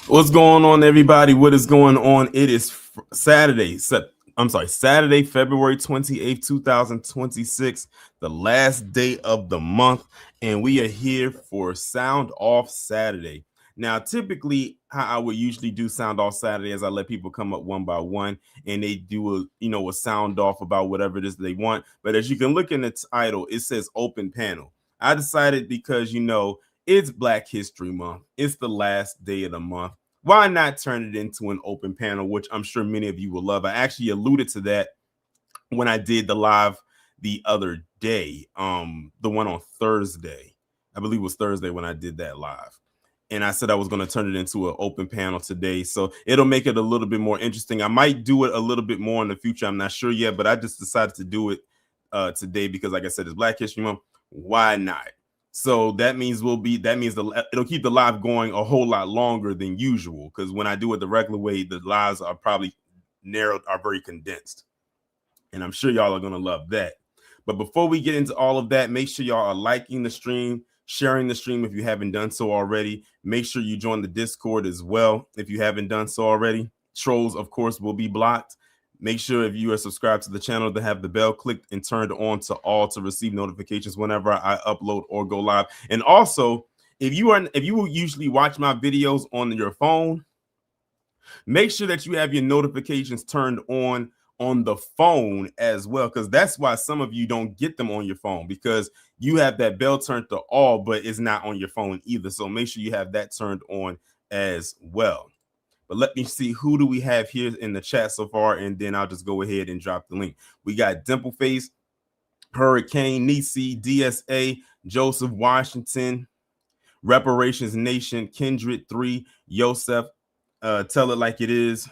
What's going on, everybody? What is going on? It is Saturday, February 28th, 2026, the last day of the month, and we are here for Sound Off Saturday. Now, typically, how I would usually do Sound Off Saturday is I let people come up one by one, and they do a sound off about whatever it is they want. But as you can look in the title, it says open panel. I decided because it's Black History Month. It's the last day of the month. Why not turn it into an open panel, which I'm sure many of you will love. I actually alluded to that when I did the live the other day, the one on Thursday. I believe it was Thursday when I did that live. And I said I was going to turn it into an open panel today. So it'll make it a little bit more interesting. I might do it a little bit more in the future. I'm not sure yet, but I just decided to do it today because, like I said, it's Black History Month. Why not? So it'll keep the live going a whole lot longer than usual. Because when I do it the regular way, the lives are probably are very condensed. And I'm sure y'all are going to love that. But before we get into all of that, make sure y'all are liking the stream, sharing the stream if you haven't done so already. Make sure you join the Discord as well if you haven't done so already. Trolls, of course, will be blocked. Make sure if you are subscribed to the channel to have the bell clicked and turned on to all to receive notifications whenever I upload or go live. And also, if you will usually watch my videos on your phone, make sure that you have your notifications turned on the phone as well, because that's why some of you don't get them on your phone, because you have that bell turned to all, but it's not on your phone either. So make sure you have that turned on as well. But let me see, who do we have here in the chat so far, and then I'll just go ahead and drop the link. We got Dimpleface, Hurricane, Nisi, DSA, Joseph Washington, Reparations Nation, Kindred 3, Yosef, Tell It Like It Is,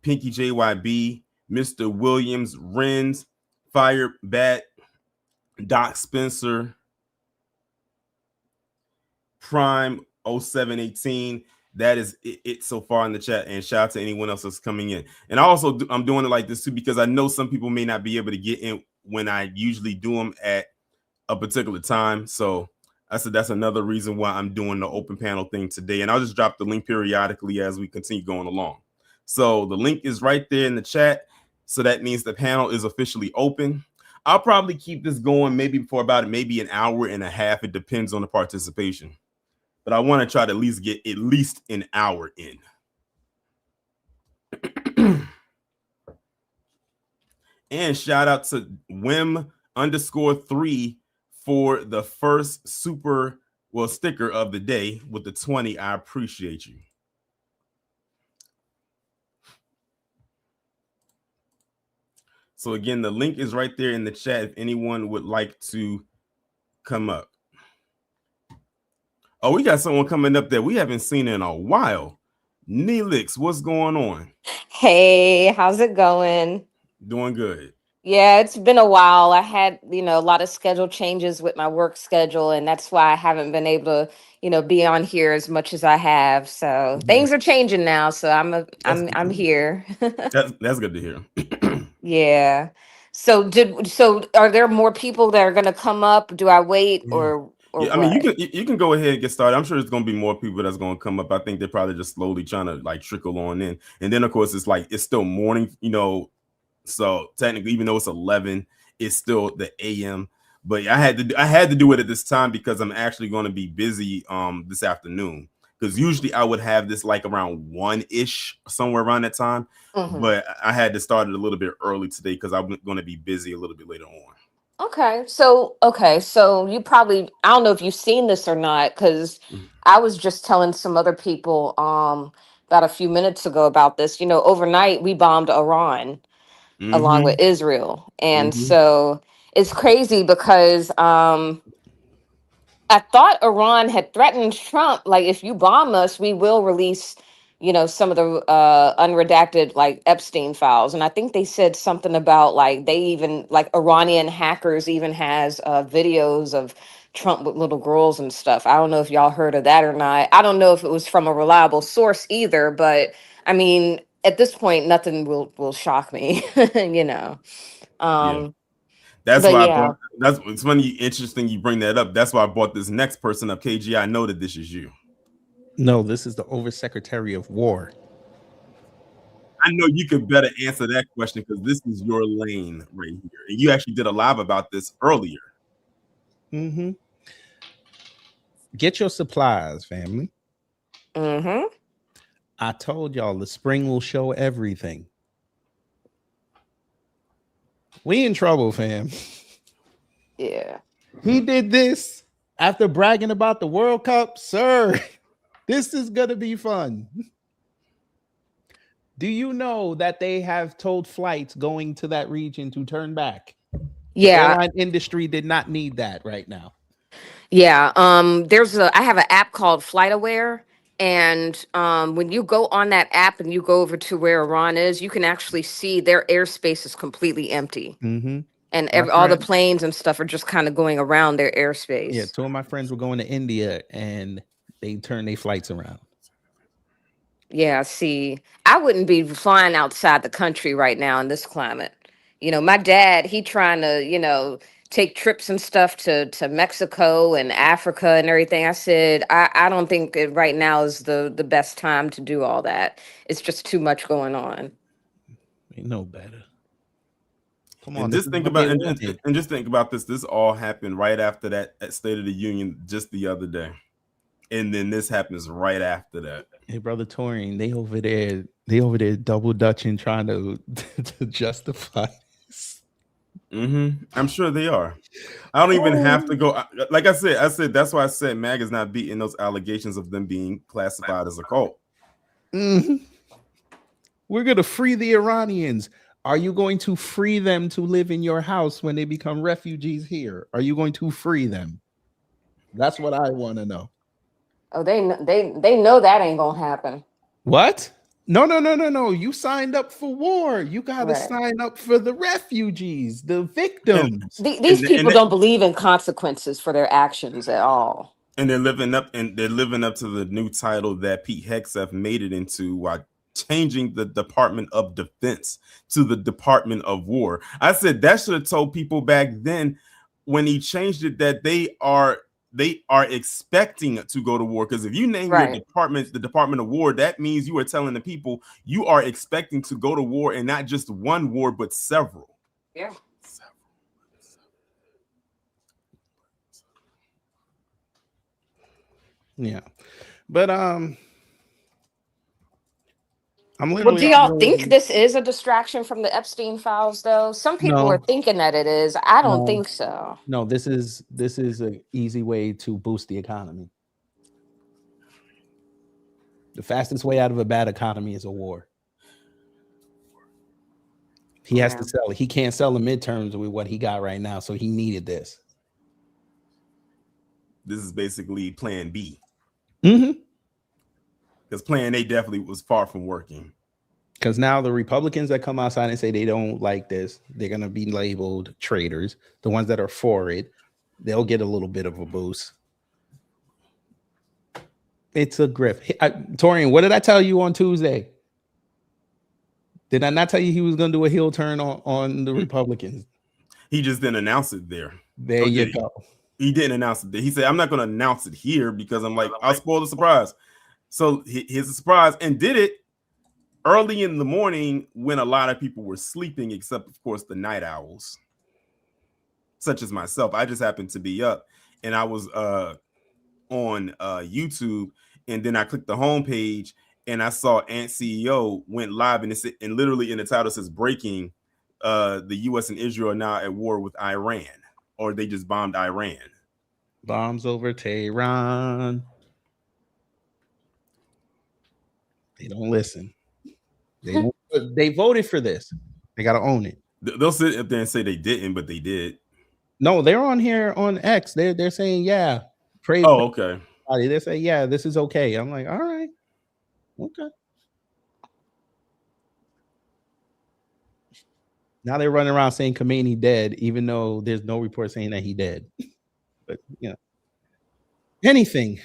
Pinky JYB, Mr. Williams, Renz, Fire Bat, Doc Spencer, Prime 0718. That is it so far in the chat, and shout out to anyone else that's coming in. And I'm doing it like this too because I know some people may not be able to get in when I usually do them at a particular time. So I said that's another reason why I'm doing the open panel thing today. And I'll just drop the link periodically as we continue going along. So the link is right there in the chat. So that means the panel is officially open. I'll probably keep this going maybe for about maybe an hour and a half. It depends on the participation. But I want to try to at least get at least an hour in. And shout out to Wim_3 for the first sticker of the day with the 20. I appreciate you. So again, the link is right there in the chat if anyone would like to come up. Oh, we got someone coming up that we haven't seen in a while. Neelix, what's going on? Hey, how's it going? Doing good. Yeah, it's been a while. I had, a lot of schedule changes with my work schedule, and that's why I haven't been able to, be on here as much as I have. So things are changing now. So I'm here. That's good to hear. Yeah. So are there more people that are gonna come up? Do I wait or Yeah, I mean, what? you can go ahead and get started. I'm sure there's going to be more people that's going to come up. I think they're probably just slowly trying to like trickle on in. And then of course it's still morning, so technically even though it's 11, it's still the AM. But I had to do it at this time because I'm actually going to be busy this afternoon. Because usually I would have this like around 1-ish, somewhere around that time. Mhm. But I had to start it a little bit early today because I'm going to be busy a little bit later on. Okay, so you probably, I don't know if you've seen this or not, because I was just telling some other people about a few minutes ago about this. Overnight we bombed Iran along with Mm-hmm. Israel. And Mm-hmm. so it's crazy because I thought Iran had threatened Trump, like, if you bomb us, we will release, some of the unredacted, like, Epstein files. And I think they said something about, like, they even, like, Iranian hackers even has videos of Trump with little girls and stuff. I don't know if y'all heard of that or not. I don't know if it was from a reliable source either, but I mean, at this point, nothing will shock me, you know. Yeah. Um, That's but why I yeah. brought. That's it's funny, interesting you bring that up. That's why I brought this next person up. KG, I know that this is you. No, this is the Oversecretary of War. I know you could better answer that question because this is your lane right here. And you actually did a live about this earlier. Mm-hmm. Get your supplies, family. Mm-hmm. I told y'all the spring will show everything. We in trouble, fam. Yeah. He did this after bragging about the World Cup, sir. This is gonna be fun. Do you know that they have told flights going to that region to turn back? The Yeah. airline industry did not need that right now. Yeah. I have an app called FlightAware. And when you go on that app and you go over to where Iran is, you can actually see their airspace is completely empty. Mm-hmm. And My all the friend, planes and stuff are just kind of going around their yeah, airspace. two of my friends were going to India and they turned their flights around. Yeah, see, I wouldn't be flying outside the country right now in this climate. My dad, he trying to, take trips and stuff to Mexico and Africa and everything. I said, I don't think right now is the best time to do all that. It's just too much going on. They know better. Come on, And this just is think what they about wanted. and just think about this. This all happened right after that State of the Union just the other day. And then this happens right after that. Hey, brother Torian, they over there double dutching, trying to to justify this. I'm sure they are. I don't even have to go. Like I said that's why I said MAG is not beating those allegations of them being classified as a cult. Mhm. We're gonna free the Iranians. Are you going to free them to live in your house when they become refugees here? Are you going to free them? That's what I want to know. Oh, they know that ain't gonna happen. What? No, no, no, no, no. You signed up for war. You got to Right. sign up for the refugees, the And victims. These people don't believe in consequences for their actions at all. they're living up to the new title that Pete Hegseth made it into while changing the Department of Defense to the Department of War. I said that should have told people back then when he changed it that they are expecting to go to war, because if you name your Right. department the Department of War, that means you are telling the people you are expecting to go to war, and not just one war but several. Yeah. Yeah. But I'm Well, literally do on the y'all road. think this is a distraction from the Epstein files, though? Some people are No, thinking that it is. I don't no, think so. no. This is an easy way to boost the economy. The fastest way out of a bad economy is a war. He has to Yeah. sell. He can't sell the midterms with what he got right now, so he needed this. This is basically Plan B, Mm-hmm. because Plan A definitely was far from working. Because now the Republicans that come outside and say they don't like this, they're gonna be labeled traitors. The ones that are for it, they'll get a little bit of a boost. It's a grift. Torian, what did I tell you on Tuesday? Did I not tell you he was gonna do a heel turn on the Republicans? He just didn't announce it there. There Or you did he? go. He didn't announce it there. He said, "I'm not going to announce it here because I'm like I'll spoil the surprise." So here's a surprise, and did it early in the morning when a lot of people were sleeping, except of course the night owls, such as myself. I just happened to be up, and I was on YouTube, and then I clicked the homepage, and I saw Ant CEO went live, and and literally in the title says breaking: the U.S. and Israel are now at war with Iran, or they just bombed Iran. Bombs over Tehran. They don't listen. They don't. They voted for this. They got to own it. They'll sit up there and say they didn't, but they did. No, they're on here on X. They're saying yeah. Praise Oh, okay. everybody. They say yeah, this is okay. I'm like, all right, okay. Now they're running around saying Khomeini dead, even though there's no report saying that he dead. But anything.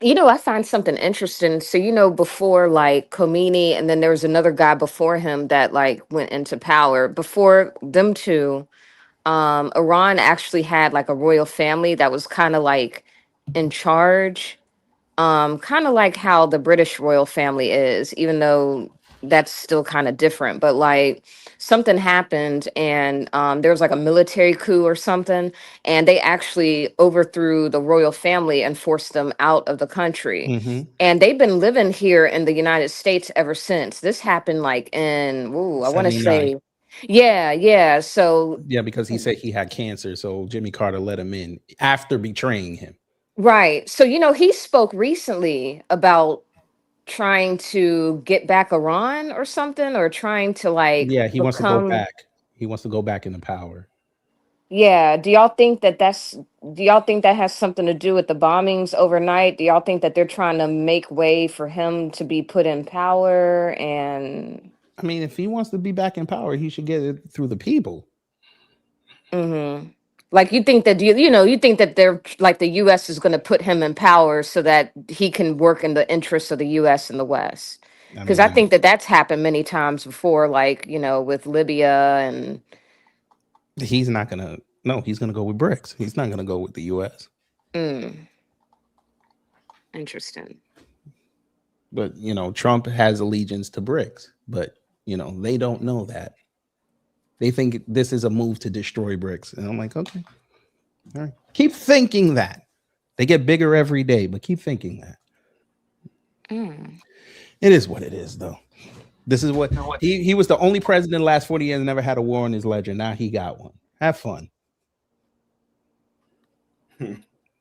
I find something interesting. So, before like Khomeini, and then there was another guy before him that like went into power. Before them two, Iran actually had like a royal family that was kind of like in charge. kind of like how the British royal family is, even though that's still kind of different. But like something happened, and there was like a military coup or something, and they actually overthrew the royal family and forced them out of the country. Mm-hmm. And they've been living here in the United States ever since. This happened like in, ooh, I want to 79. say, yeah, yeah. So Yeah, because he said he had cancer, so Jimmy Carter let him in after betraying him. right. So, he spoke recently about trying to get back Iran or something, or trying to like Yeah, he wants to go become. back. He wants to go back into power. Yeah. Do y'all think that has something to do with the bombings overnight? Do y'all think that they're trying to make way for him to be put in power? And I mean, if he wants to be back in power, he should get it through the people. hmm like, you think that you think that they're like the US is going to put him in power so that he can work in the interests of the US and the West? I Because I mean, think that that's happened many times before, like, with Libya and. he's not gonna. No, he's gonna go with BRICS. He's not gonna go with the U.S. Mm, interesting. But Trump has allegiance to BRICS. But they don't know that. They think this is a move to destroy BRICS, and I'm like, okay, all right. Keep thinking that. They get bigger every day, but keep thinking that. Mm. It is what it is, though. This is what he was the only president in the last 40 years never had a war on his ledger. Now he got one. Have fun.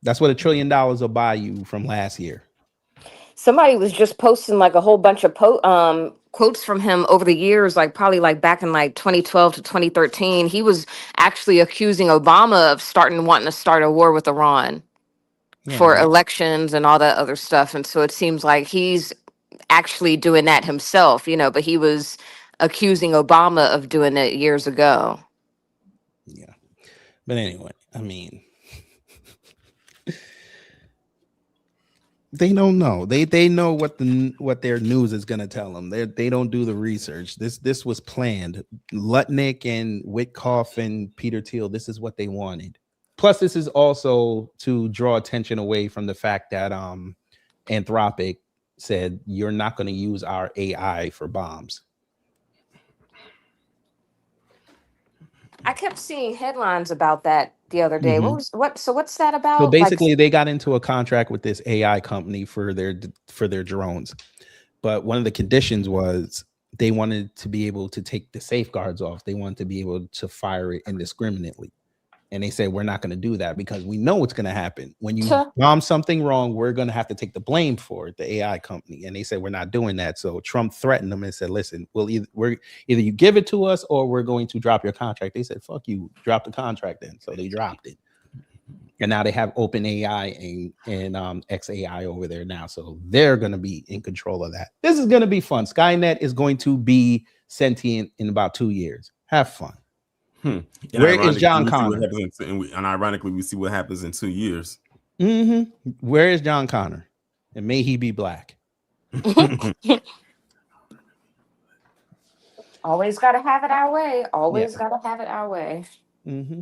That's what $1 trillion will buy you from last year. Somebody was just posting like a whole bunch of quotes from him over the years, like probably like back in like 2012 to 2013. He was actually accusing Obama of wanting to start a war with Iran Yeah, for elections and all that other stuff. And so it seems like he's actually doing that himself, but he was accusing Obama of doing it years ago. yeah. But anyway, I mean, they don't know. They know what their news is going to tell them. They don't do the research. This was planned. Lutnick and Witkoff and Peter Thiel. This is what they wanted. Plus, this is also to draw attention away from the fact that Anthropic said you're not going to use our AI for bombs. I kept seeing headlines about that the other day. Mm-hmm. So what's that So about? Like, basically, they got into a contract with this AI company for their drones, but one of the conditions was they wanted to be able to take the safeguards off. They wanted to be able to fire it indiscriminately, and they said we're not going to do that because we know what's going to happen when you bomb something wrong. We're going to have to take the blame for it, the AI company, and they said we're not doing that. So Trump threatened them and said, "Listen, either you give it to us or we're going to drop your contract." They said, "Fuck you, drop the contract then." So they dropped it. And now they have OpenAI and XAI over there now. So they're going to be in control of that. This is going to be fun. Skynet is going to be sentient in about 2 years. Have fun. Where is John Connor? And ironically, we see what happens in 2 years. Mm-hmm. Where is John Connor? And may he be black. Always got to have it our way. Always got to have it our way. Mm-hmm.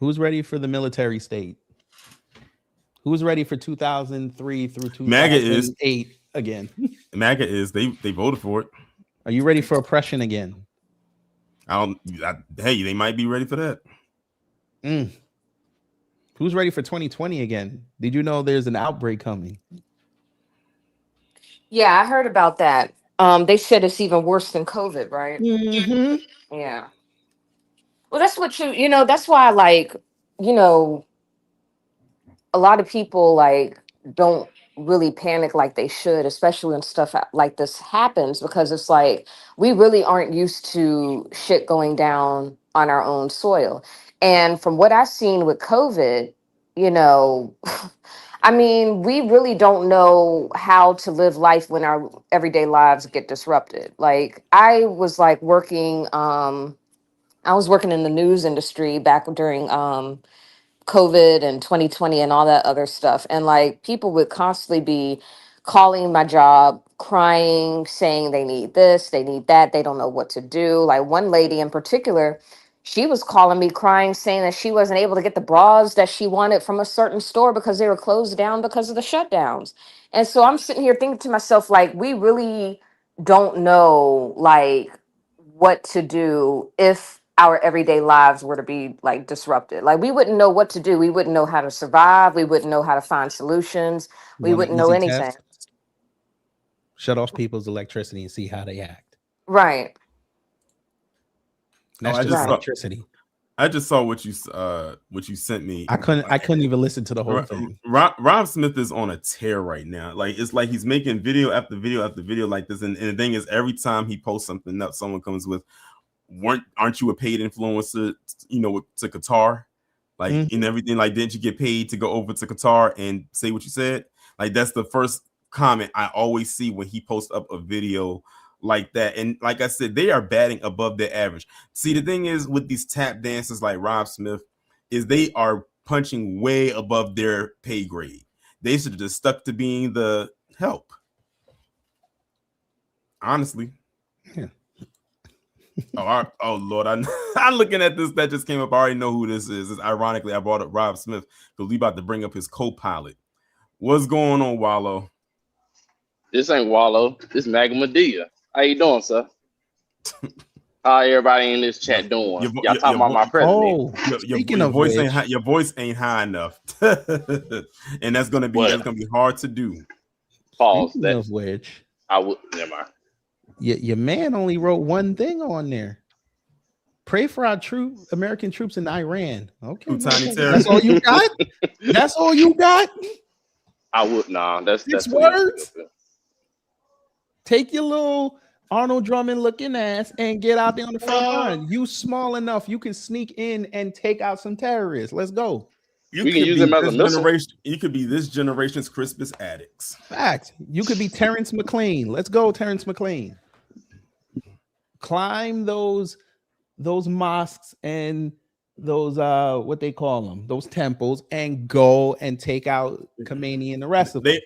Who's ready for the military state? Who's ready for 2003 through 2008 MAGA is again? MAGA is they voted for it. Are you ready for oppression again? Hey, they might be ready for that. Who's ready for 2020 again? Did you know there's an outbreak coming? Yeah, I heard about that. They said it's even worse than COVID, right? Mm-hmm. Yeah. Well, that's what that's why, like, you know, a lot of people like don't really panic like they should, especially when stuff like this happens, because it's like we really aren't used to shit going down on our own soil. And from what I've seen with COVID, you know, I mean, we really don't know how to live life when our everyday lives get disrupted. Like I was working in the news industry back during COVID and 2020 and all that other stuff. And like people would constantly be calling my job, crying, saying they need this, they need that, they don't know what to do. Like one lady in particular, she was calling me crying, saying that she wasn't able to get the bras that she wanted from a certain store because they were closed down because of the shutdowns. And so I'm sitting here thinking to myself, like, we really don't know, like, what to do if our everyday lives were to be like disrupted. Like, we wouldn't know what to do. We wouldn't know how to survive. We wouldn't know how to find solutions. You We want an wouldn't know easy anything. test? Shut off people's electricity and see how they act. Right. That's I just just saw, electricity. I just saw what you sent me. I couldn't even listen to the whole thing. Rob Smith is on a tear right now. Like, it's like he's making video after video after video like this. And the thing is, every time he posts something up, someone comes with, aren't you a paid influencer, to Qatar? Like, and everything, like, didn't you get paid to go over to Qatar and say what you said? Like, that's the first comment I always see when he posts up a video like that. And like I said, they are batting above their average. See, the thing is with these tap dancers like Rob Smith is they are punching way above their pay grade. They should have just stuck to being the help. Honestly. Yeah. Oh Lord, I'm looking at this that just came up. I already know who this is. It's ironically, I brought up Rob Smith because we about to bring up his co-pilot. What's going on, Wallow? This ain't Wallow. This is Magma Medea. How you doing, sir? How everybody in this chat doing? Y'all talking about my president? Oh, your voice ain't high enough, and that's gonna be hard to do. Pause. Speaking of which, I would never mind. Your man only wrote one thing on there. Pray for our American troops in Iran. Okay, that's all you got. That's all you got. I would that's 6 words. Take your little Arnold Drummond looking ass and get out there on the front line. You small enough, you can sneak in and take out some terrorists. Let's go. You can use them as a missile. You could be this generation's Crispus addicts. Fact. You could be Terrence McClain. Let's go, Terrence McClain. Climb those mosques and those what they call them, those temples, and go and take out Khomeini and the rest of them.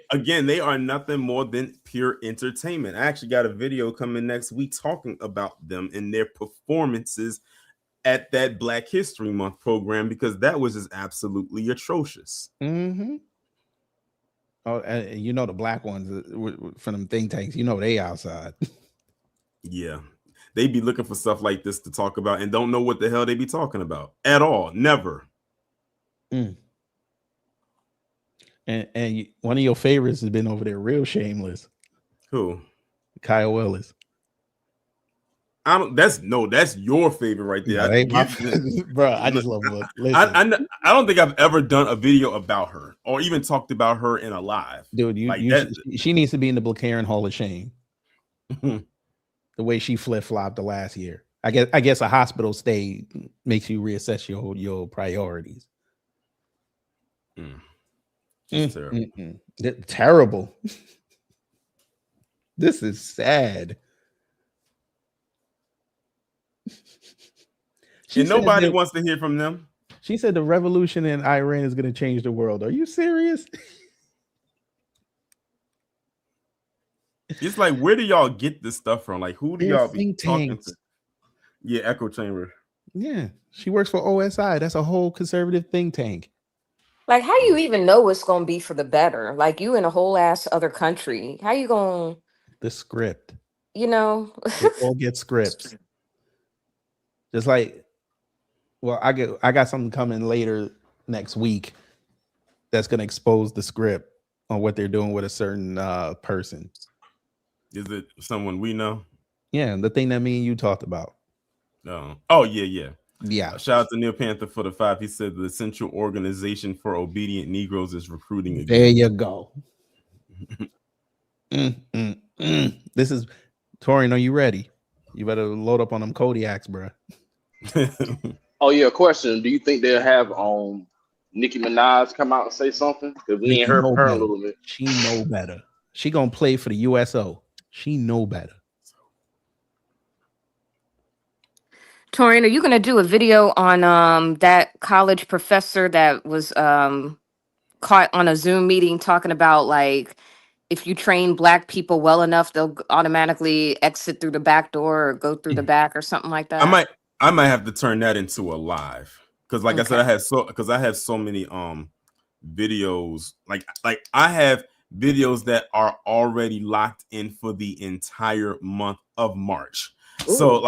They are nothing more than pure entertainment. I actually got a video coming next week talking about them and their performances at that Black History Month program because that was just absolutely atrocious. Mm-hmm. Oh, the black ones from them think tanks, they outside. Yeah. They be looking for stuff like this to talk about and don't know what the hell they be talking about at all. Never. And one of your favorites has been over there real shameless. Who? Kyle Willis. That's your favorite right there. Bro, I just love it. I don't think I've ever done a video about her or even talked about her in a live. Dude, she needs to be in the Blackaren Hall of Shame. The way she flip-flopped the last year. I guess a hospital stay makes you reassess your priorities. Terrible. Terrible. This is sad. And nobody wants to hear from them. She said the revolution in Iran is going to change the world. Are you serious? It's like, where do y'all get this stuff from? Like, who do y'all be talking to? Yeah, echo chamber. Yeah, she works for OSI. That's a whole conservative think tank. Like, how you even know what's going to be for the better? Like, you in a whole ass other country. How you going to... The script. They all get scripts. Just like, well, I got something coming later next week that's going to expose the script on what they're doing with a certain person. Is it someone we know? Yeah, the thing that me and you talked about. No. Oh, yeah. Yeah. Shout out to Neil Panther for the 5. He said the Central Organization for Obedient Negroes is recruiting again. There you go. This is Torian. Are you ready? You better load up on them Kodiaks, bro. Oh yeah, question. Do you think they'll have Nicki Minaj come out and say something? Because we ain't heard from her a little bit. She know better. She gonna play for the USO. She know better. Torian, are you going to do a video on that college professor that was caught on a Zoom meeting talking about, like, if you train Black people well enough, they'll automatically exit through the back door or go through the back or something like that? I might have to turn that into a live because, like I said, I have so many videos. Like I have videos that are already locked in for the entire month of March. So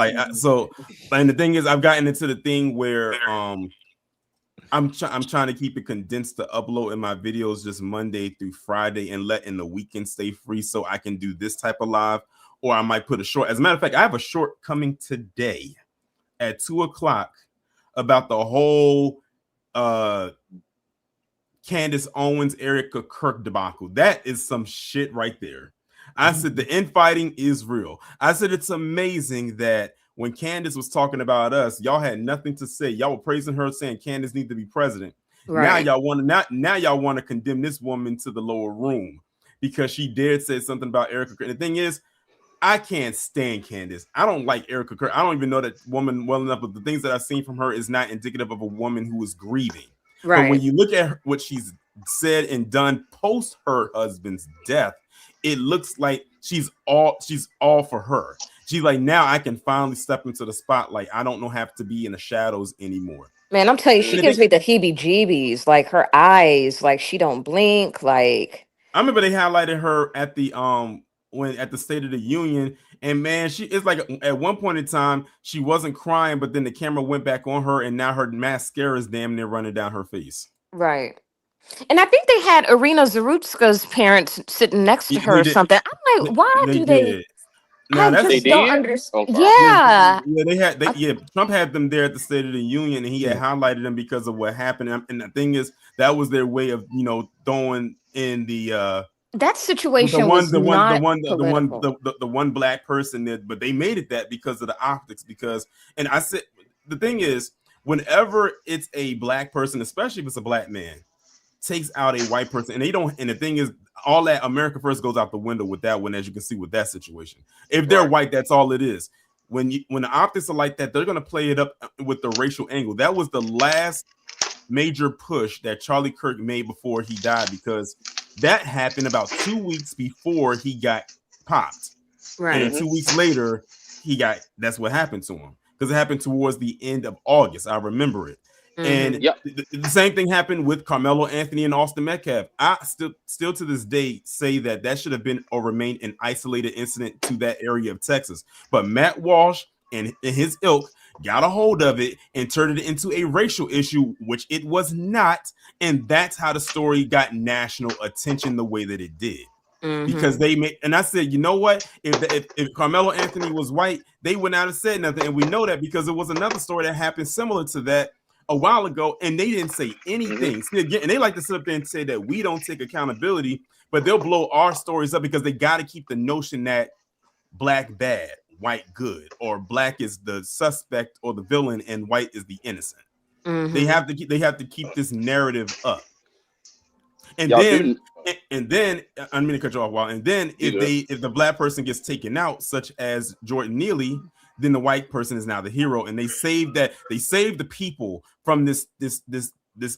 and the thing is, I've gotten into the thing where I'm trying to keep it condensed to upload in my videos just Monday through Friday and letting the weekend stay free so I can do this type of live, or I might put a short. As a matter of fact, I have a short coming today at 2:00 about the whole Candace Owens, Erica Kirk debacle. That is some shit right there. I said the infighting is real. I said it's amazing that when Candace was talking about us, y'all had nothing to say. Y'all were praising her, saying Candace needs to be president. Right. Now y'all want to condemn this woman to the lower room because she dared say something about Erica Kirk. And the thing is, I can't stand Candace. I don't like Erica Kirk. I don't even know that woman well enough, but the things that I've seen from her is not indicative of a woman who is grieving. Right. But when you look at what she's said and done post her husband's death, it looks like she's all for her. She's like, now I can finally step into the spotlight. I don't have to be in the shadows anymore. Man, I'm telling you, she gives me the heebie-jeebies. Like her eyes, like she don't blink. Like I remember they highlighted her at the at the State of the Union, and man, it's like at one point in time she wasn't crying, but then the camera went back on her, and now her mascara is damn near running down her face. Right. And I think they had Irina Zarutska's parents sitting next to her or something. I'm like, why do they? Now I just don't understand. Yeah. Trump had them there at the State of the Union, and he had highlighted them because of what happened. And the thing is, that was their way of throwing in the that situation the one black person there, but they made it that because of the optics. And I said the thing is, whenever it's a black person, especially if it's a black man, takes out a white person, and the thing is, all that America First goes out the window with that one, as you can see with that situation. If they're white, that's all it is. When the optics are like that, they're going to play it up with the racial angle. That was the last major push that Charlie Kirk made before he died, because that happened about 2 weeks before he got popped. Right. And 2 weeks later, that's what happened to him, because it happened towards the end of August. I remember it. And the same thing happened with Carmelo Anthony and Austin Metcalf. I still to this day say that should have been or remained an isolated incident to that area of Texas. But Matt Walsh and his ilk got a hold of it and turned it into a racial issue, which it was not. And that's how the story got national attention the way that it did. Because they made, and I said, you know what? If Carmelo Anthony was white, they would not have said nothing. And we know that because there was another story that happened similar to that a while ago, and they didn't say anything. See, again, and they like to sit up there and say that we don't take accountability, but they'll blow our stories up because they got to keep the notion that black bad, white good, or black is the suspect or the villain and white is the innocent. They have to keep this narrative up. And then I'm going to cut you off, Wild. And then if the black person gets taken out, such as Jordan Neely, then the white person is now the hero, and they saved the people from this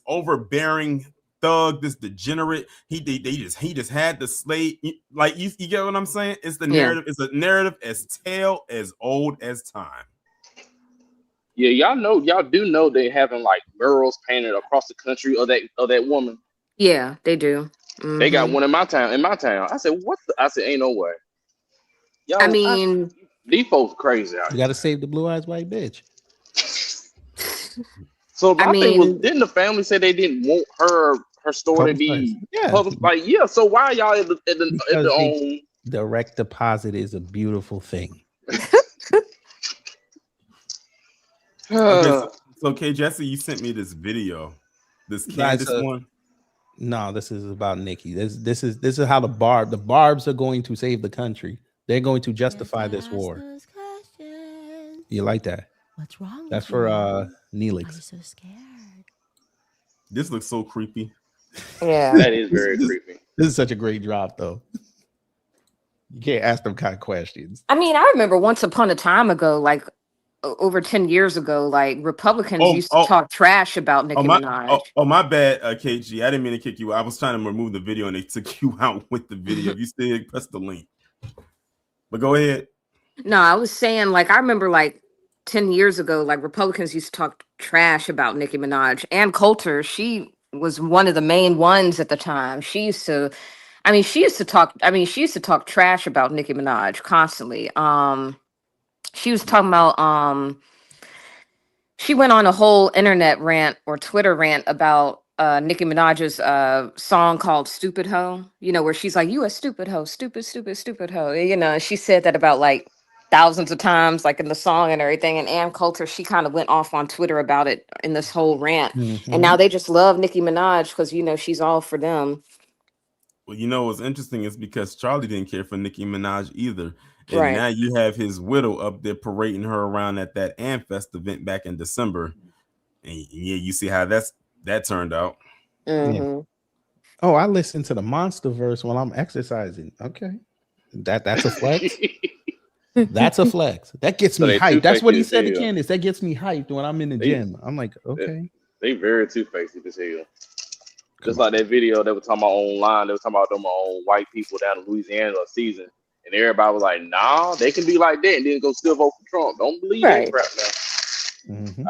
overbearing thug, this degenerate. He just had the slave. Like you get what I'm saying? It's the narrative. It's a narrative as old as time. Yeah, y'all do know they having like murals painted across the country of that woman. Yeah, they do. They got one in my town. I said, what? I said, ain't no way. These folks crazy out here. You got to save the blue eyes white bitch. So my thing was, didn't the family say they didn't want her story to be public? Like, so why y'all at the direct deposit is a beautiful thing. Okay, Jesse, you sent me this video. This Candace one. No, this is about Nikki. This is how the Barbs are going to save the country. They're going to justify this war. You like that? What's wrong? That's for Neelix. I'm so scared. This looks so creepy. Yeah, that is very creepy. This is such a great drop, though. You can't ask them kind of questions. I mean, I remember once upon a time ago, like over 10 years ago, like Republicans used to talk trash about Nicki Minaj. My bad, KG. I didn't mean to kick you out. I was trying to remove the video, and they took you out with the video. You still press the link. But go ahead. No, I was saying, like, I remember, like, 10 years ago, like Republicans used to talk trash about Nicki Minaj. Ann Coulter, she was one of the main ones at the time. She used to talk trash about Nicki Minaj constantly. She was talking about she went on a whole internet rant or Twitter rant about Nicki Minaj's song called Stupid Hoe, you know, where she's like, you a stupid hoe, stupid, stupid, stupid hoe. You know, she said that about like thousands of times, like in the song and everything. And Ann Coulter, she kind of went off on Twitter about it in this whole rant. And now they just love Nicki Minaj because, you know, she's all for them. Well, you know what's interesting is because Charlie didn't care for Nicki Minaj either. And Right. now you have his widow up there parading her around at that Amfest event back in December. And yeah, you see how that turned out. Mm-hmm. Oh, I listen to the Monster verse while I'm exercising. Okay. That's a flex. That's a flex. That gets me hyped. That's what he said to Candace. That gets me hyped when I'm in the gym. I'm like, okay. They very two-faced as hell. Just like that video they were talking about online, they were talking about them on white people down in Louisiana season, and everybody was like, "Nah, they can be like that and then go still vote for Trump." Don't believe that crap now.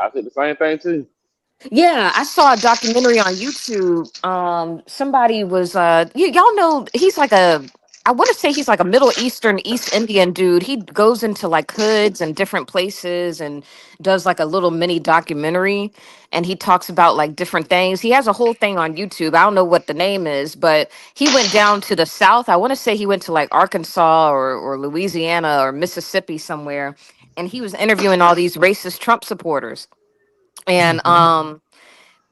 I said the same thing too. Yeah, I saw a documentary on YouTube. Somebody was y'all know he's like I want to say he's like a Middle Eastern, East Indian dude. He goes into like hoods and different places and does like a little mini documentary, and he talks about like different things. He has a whole thing on YouTube. I don't know what the name is, but he went down to the South. I want to say he went to like Arkansas or Louisiana or Mississippi somewhere, and he was interviewing all these racist Trump supporters. And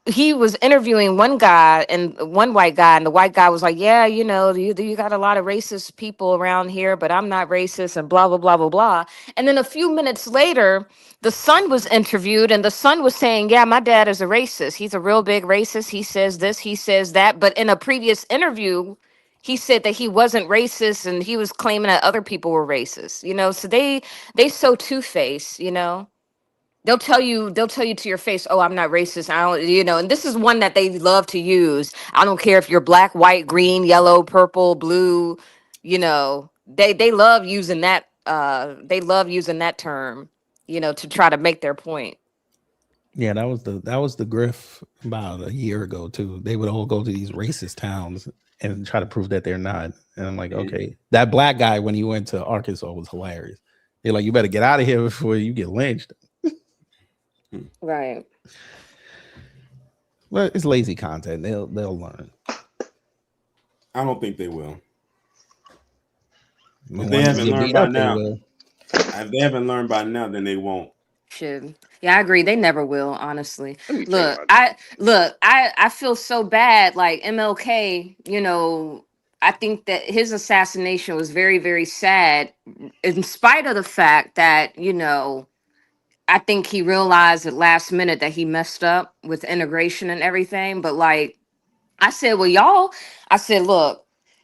he was interviewing one guy and one white guy, and the white guy was like, yeah, you know, you got a lot of racist people around here, but I'm not racist, and blah blah blah blah blah. And then a few minutes later, the son was interviewed, and the son was saying, yeah, my dad is a racist. He's a real big racist. He says this, he says that. But in a previous interview, he said that he wasn't racist, and he was claiming that other people were racist. You know, so they so two-faced, you know. They'll tell you to your face, oh, I'm not racist. I don't, you know, and this is one that they love to use. I don't care if you're black, white, green, yellow, purple, blue, you know, they love using that term, you know, to try to make their point. Yeah, that was the Grift about a year ago too. They would all go to these racist towns and try to prove that they're not. And I'm like, okay, that black guy when he went to Arkansas was hilarious. They're like, you better get out of here before you get lynched. Right. Well, it's lazy content. They'll learn. I don't think they will. If they haven't learned by now, then they won't. Should. Yeah, I agree. They never will, honestly. I feel so bad. Like MLK, you know, I think that his assassination was very, very sad, in spite of the fact that, you know, I think he realized at last minute that he messed up with integration and everything. But like I said, look,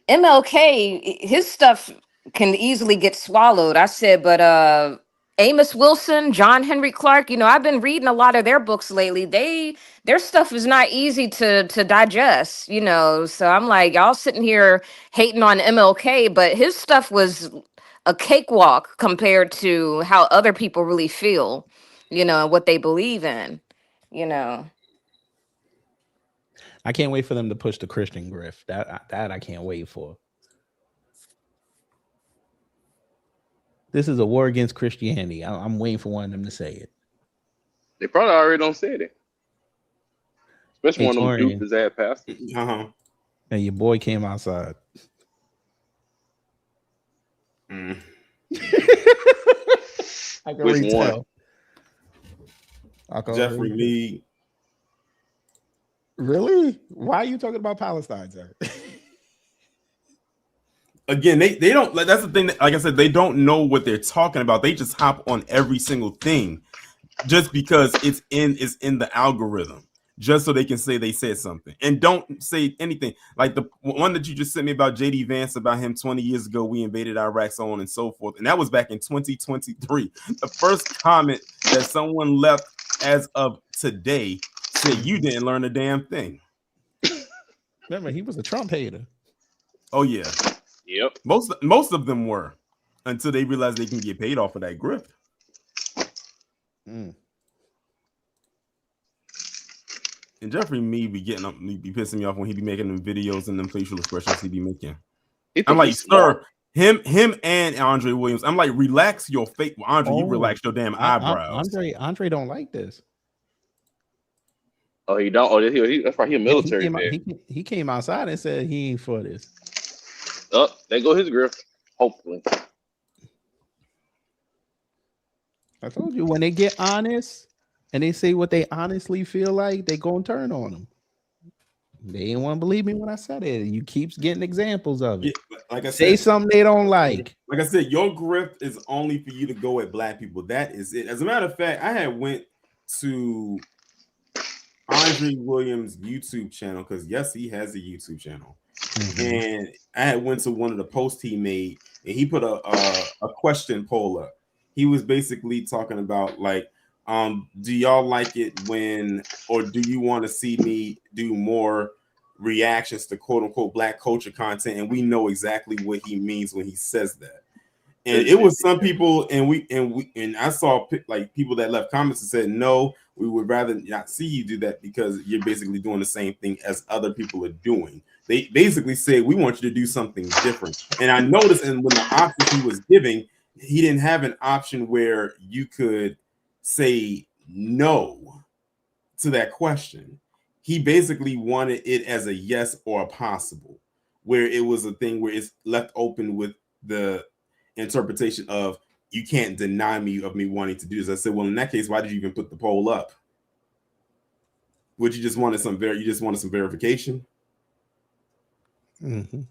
MLK, his stuff can easily get swallowed. I said, but Amos Wilson, John Henry Clark, you know, I've been reading a lot of their books lately. Their stuff is not easy to digest, you know. So I'm like, y'all sitting here hating on MLK, but his stuff was a cakewalk compared to how other people really feel, you know, and what they believe in, you know. I can't wait for them to push the Christian Grift. That I can't wait for. This is a war against Christianity. I'm waiting for one of them to say it. They probably already don't say it. Especially one of them doofus ass pastors. And your boy came outside. Mm. I can already tell. Jeffrey Mead. Really? Why are you talking about Palestine, sir? Again, they don't. That's the thing. Like I said, they don't know what they're talking about. They just hop on every single thing, just because it's in the algorithm, just so they can say they said something, and don't say anything. Like the one that you just sent me about JD Vance, about him 20 years ago, we invaded Iraq, so on and so forth, and that was back in 2023. The first comment that someone left as of today said you didn't learn a damn thing. Remember, he was a Trump hater. Oh yeah. Yep. Most of them were, until they realized they can get paid off of that grift. Mm. And Jeffrey me be pissing me off when he be making them videos and them facial expressions he be making. He I'm think like, he's smart. sir, him and Andre Williams. I'm like, relax your face. Well, Andre, you relax your damn eyebrows. Andre don't like this. Oh, he don't. Oh, that's right. He a Yeah, military vet. he came outside and said he ain't for this. Oh, there go his grift. Hopefully. I told you, when they get honest and they say what they honestly feel like, they gonna turn on them. They didn't want to believe me when I said it. You keep getting examples of it. Yeah, like I say said, something they don't like. Like I said, your grift is only for you to go at black people. That is it. As a matter of fact, I had went to Andre Williams' YouTube channel because yes, he has a YouTube channel, and I had went to one of the posts he made, and he put a question poll up. He was basically talking about like, do y'all like it when, or do you want to see me do more reactions to quote unquote black culture content? And we know exactly what he means when he says that. And it was some people, and I saw like people that left comments and said, no, we would rather not see you do that because you're basically doing the same thing as other people are doing. They basically said, we want you to do something different. And I noticed, and when the options he was giving, he didn't have an option where you could say no to that question. He basically wanted it as a yes or a possible, where it was a thing where it's left open with the interpretation of you can't deny me of me wanting to do this. I said, well, in that case, why did you even put the poll up? Would you just wanted some verification? Mm-hmm.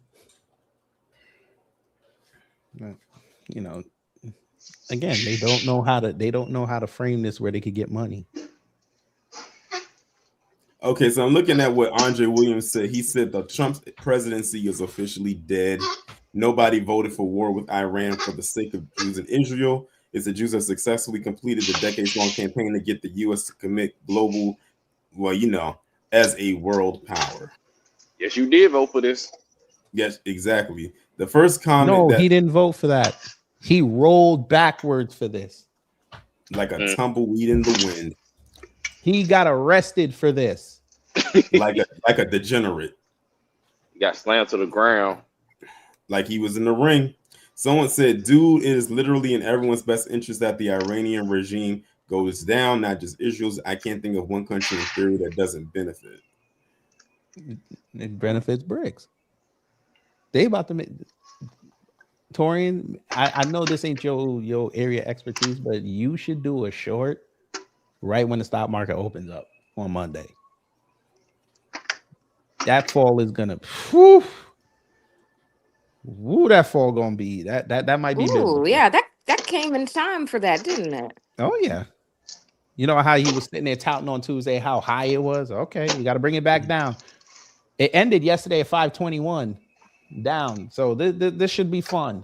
You know, again, they don't know how to frame this where they could get money. Okay, so I'm looking at what Andre Williams said. He said the Trump's presidency is officially dead. Nobody voted for war with Iran for the sake of Jews in Israel. It's the Jews have successfully completed the decades-long campaign to get the U.S. to commit global, as a world power. Yes, you did vote for this. Yes, exactly. The first comment. No, he didn't vote for that. He rolled backwards for this. Like a tumbleweed in the wind. He got arrested for this. like a degenerate. He got slammed to the ground. Like he was in the ring. Someone said, dude, it is literally in everyone's best interest that the Iranian regime goes down, not just Israel's. I can't think of one country in theory that doesn't benefit. It benefits BRICS. They about to make Torian. I know this ain't your area expertise, but you should do a short right when the stock market opens up on Monday. That fall is gonna that fall gonna be that might be Ooh, yeah, that came in time for that, didn't it? Oh yeah. You know how he was sitting there touting on Tuesday how high it was? Okay, you got to bring it back down. It ended yesterday at 521 down. So this should be fun.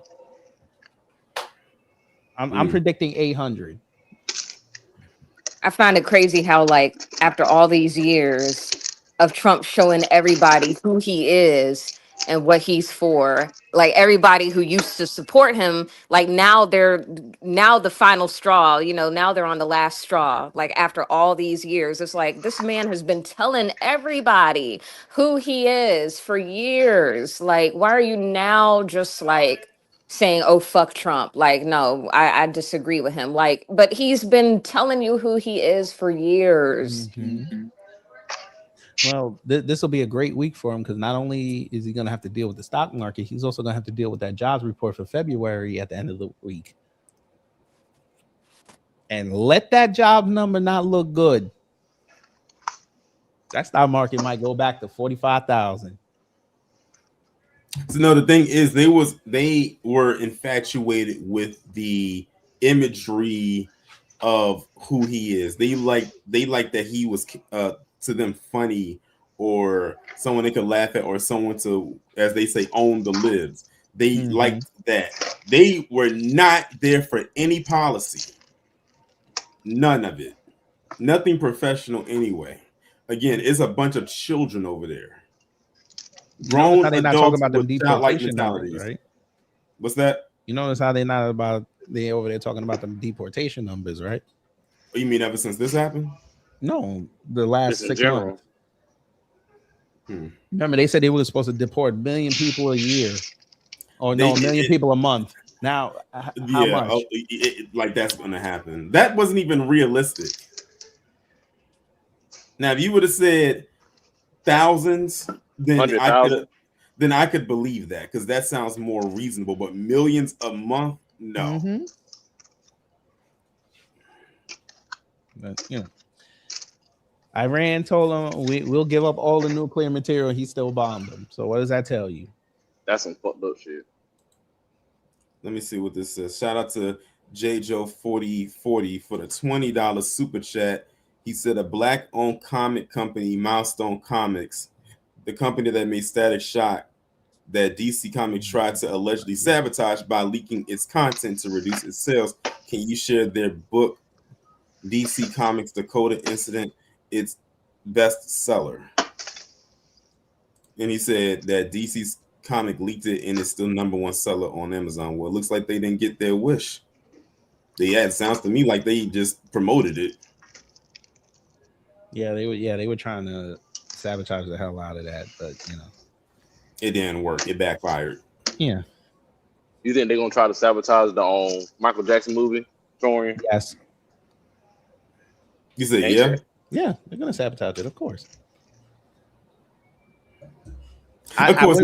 I'm predicting 800. I find it crazy how, like, after all these years of Trump showing everybody who he is and what he's for, like everybody who used to support him, like now the final straw, now they're on the last straw. Like after all these years, it's like this man has been telling everybody who he is for years. Like, why are you now just like saying, oh, fuck Trump? Like, no, I disagree with him. Like, but he's been telling you who he is for years. Mm-hmm. Well, this will be a great week for him because not only is he going to have to deal with the stock market, he's also going to have to deal with that jobs report for February at the end of the week. And let that job number not look good. That stock market might go back to 45,000. So no, the thing is, they were infatuated with the imagery of who he is. They like that he was to them funny or someone they could laugh at or someone to, as they say, own the libs. They liked that. They were not there for any policy. None of it. Nothing professional anyway. Again, it's a bunch of children over there. Grown adults not talking about with them childlike deportation mentalities. numbers, right? What's that? You notice how they over there talking about them deportation numbers, right? You mean ever since this happened? No, the last Just in 6 general. months. Remember, they said they were supposed to deport 1 million people a year. Oh no, 1 million people a month. Now, how much? Like that's gonna happen. That wasn't even realistic. Now, if you would have said thousands, then 100,000. I could believe that because that sounds more reasonable. But millions a month, no. Mm-hmm. But Iran told him we'll give up all the nuclear material. He still bombed them. So what does that tell you? That's some fucked up shit. Let me see what this says. Shout out to JJo4040 for the $20 super chat. He said a black-owned comic company, Milestone Comics, the company that made Static Shock, that DC Comics tried to allegedly sabotage by leaking its content to reduce its sales. Can you share their book, DC Comics Dakota Incident, its bestseller? And he said that DC's comic leaked it and it's still #1 seller on Amazon. Well, it looks like they didn't get their wish. It sounds to me like they just promoted it. Yeah, they were trying to sabotage the hell out of that, but it didn't work. It backfired. Yeah. You think they're gonna try to sabotage the Michael Jackson movie? Touring? Yes. You said yeah? Yeah, they're gonna sabotage it, of course. Of course, Go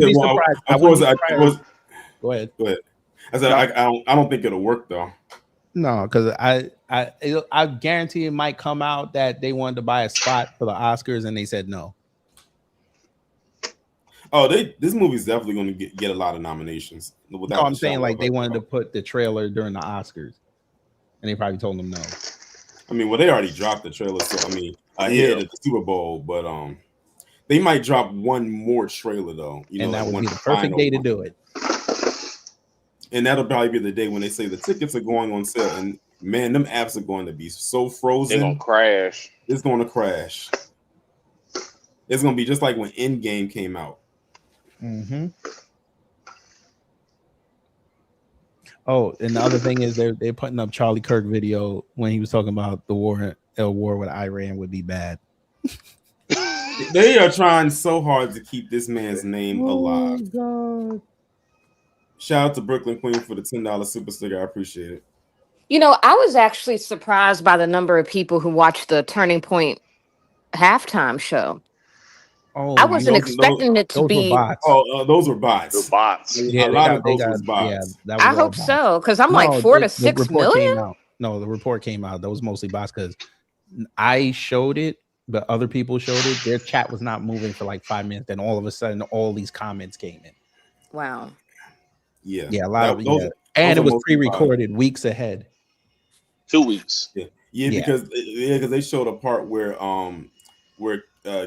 ahead. I said I don't think it'll work though. No, because I guarantee it might come out that they wanted to buy a spot for the Oscars and they said no. Oh, this movie's definitely going to get a lot of nominations. No, I'm saying like they wanted to put the trailer during the Oscars, and they probably told them no. I mean, well, they already dropped the trailer, so I mean, ahead of the Super Bowl, but they might drop one more trailer though. And that would be the perfect day to do it. And that'll probably be the day when they say the tickets are going on sale, and man, them apps are going to be so frozen. They're gonna crash. It's going to crash. It's going to be just like when Endgame came out. Mm-hmm. Oh, and the other thing is they're putting up Charlie Kirk video when he was talking about the war with Iran would be bad. They are trying so hard to keep this man's name alive. God. Shout out to Brooklyn Queen for the $10 super sticker. I appreciate it. I was actually surprised by the number of people who watched the Turning Point halftime show. Oh, I wasn't expecting it to be. Those were bots. The bots. Yeah, a lot of those was bots. Yeah, I hope so, because I'm like 4 to 6 million. No, the report came out. That was mostly bots because I showed it, but other people showed it. Their chat was not moving for like 5 minutes. Then all of a sudden, all these comments came in. Wow. Yeah, a lot of those, and it was pre-recorded weeks ahead. 2 weeks. Yeah, because they showed a part where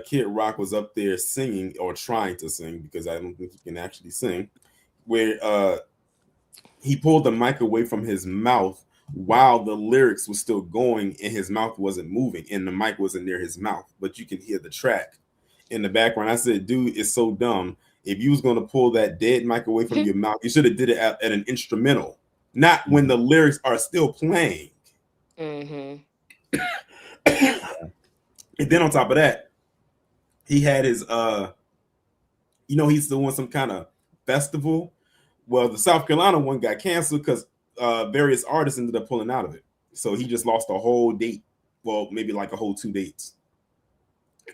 Kid Rock was up there singing or trying to sing, because I don't think he can actually sing, where he pulled the mic away from his mouth while the lyrics were still going and his mouth wasn't moving and the mic wasn't near his mouth, but you can hear the track in the background. I said, dude, it's so dumb. If you was going to pull that dead mic away from your mouth, you should have did it at an instrumental, not when the lyrics are still playing. Mm-hmm. And then on top of that, he had his he's doing some kind of festival. Well, the South Carolina one got canceled because various artists ended up pulling out of it. So he just lost a whole date. Well, maybe like a whole 2 dates.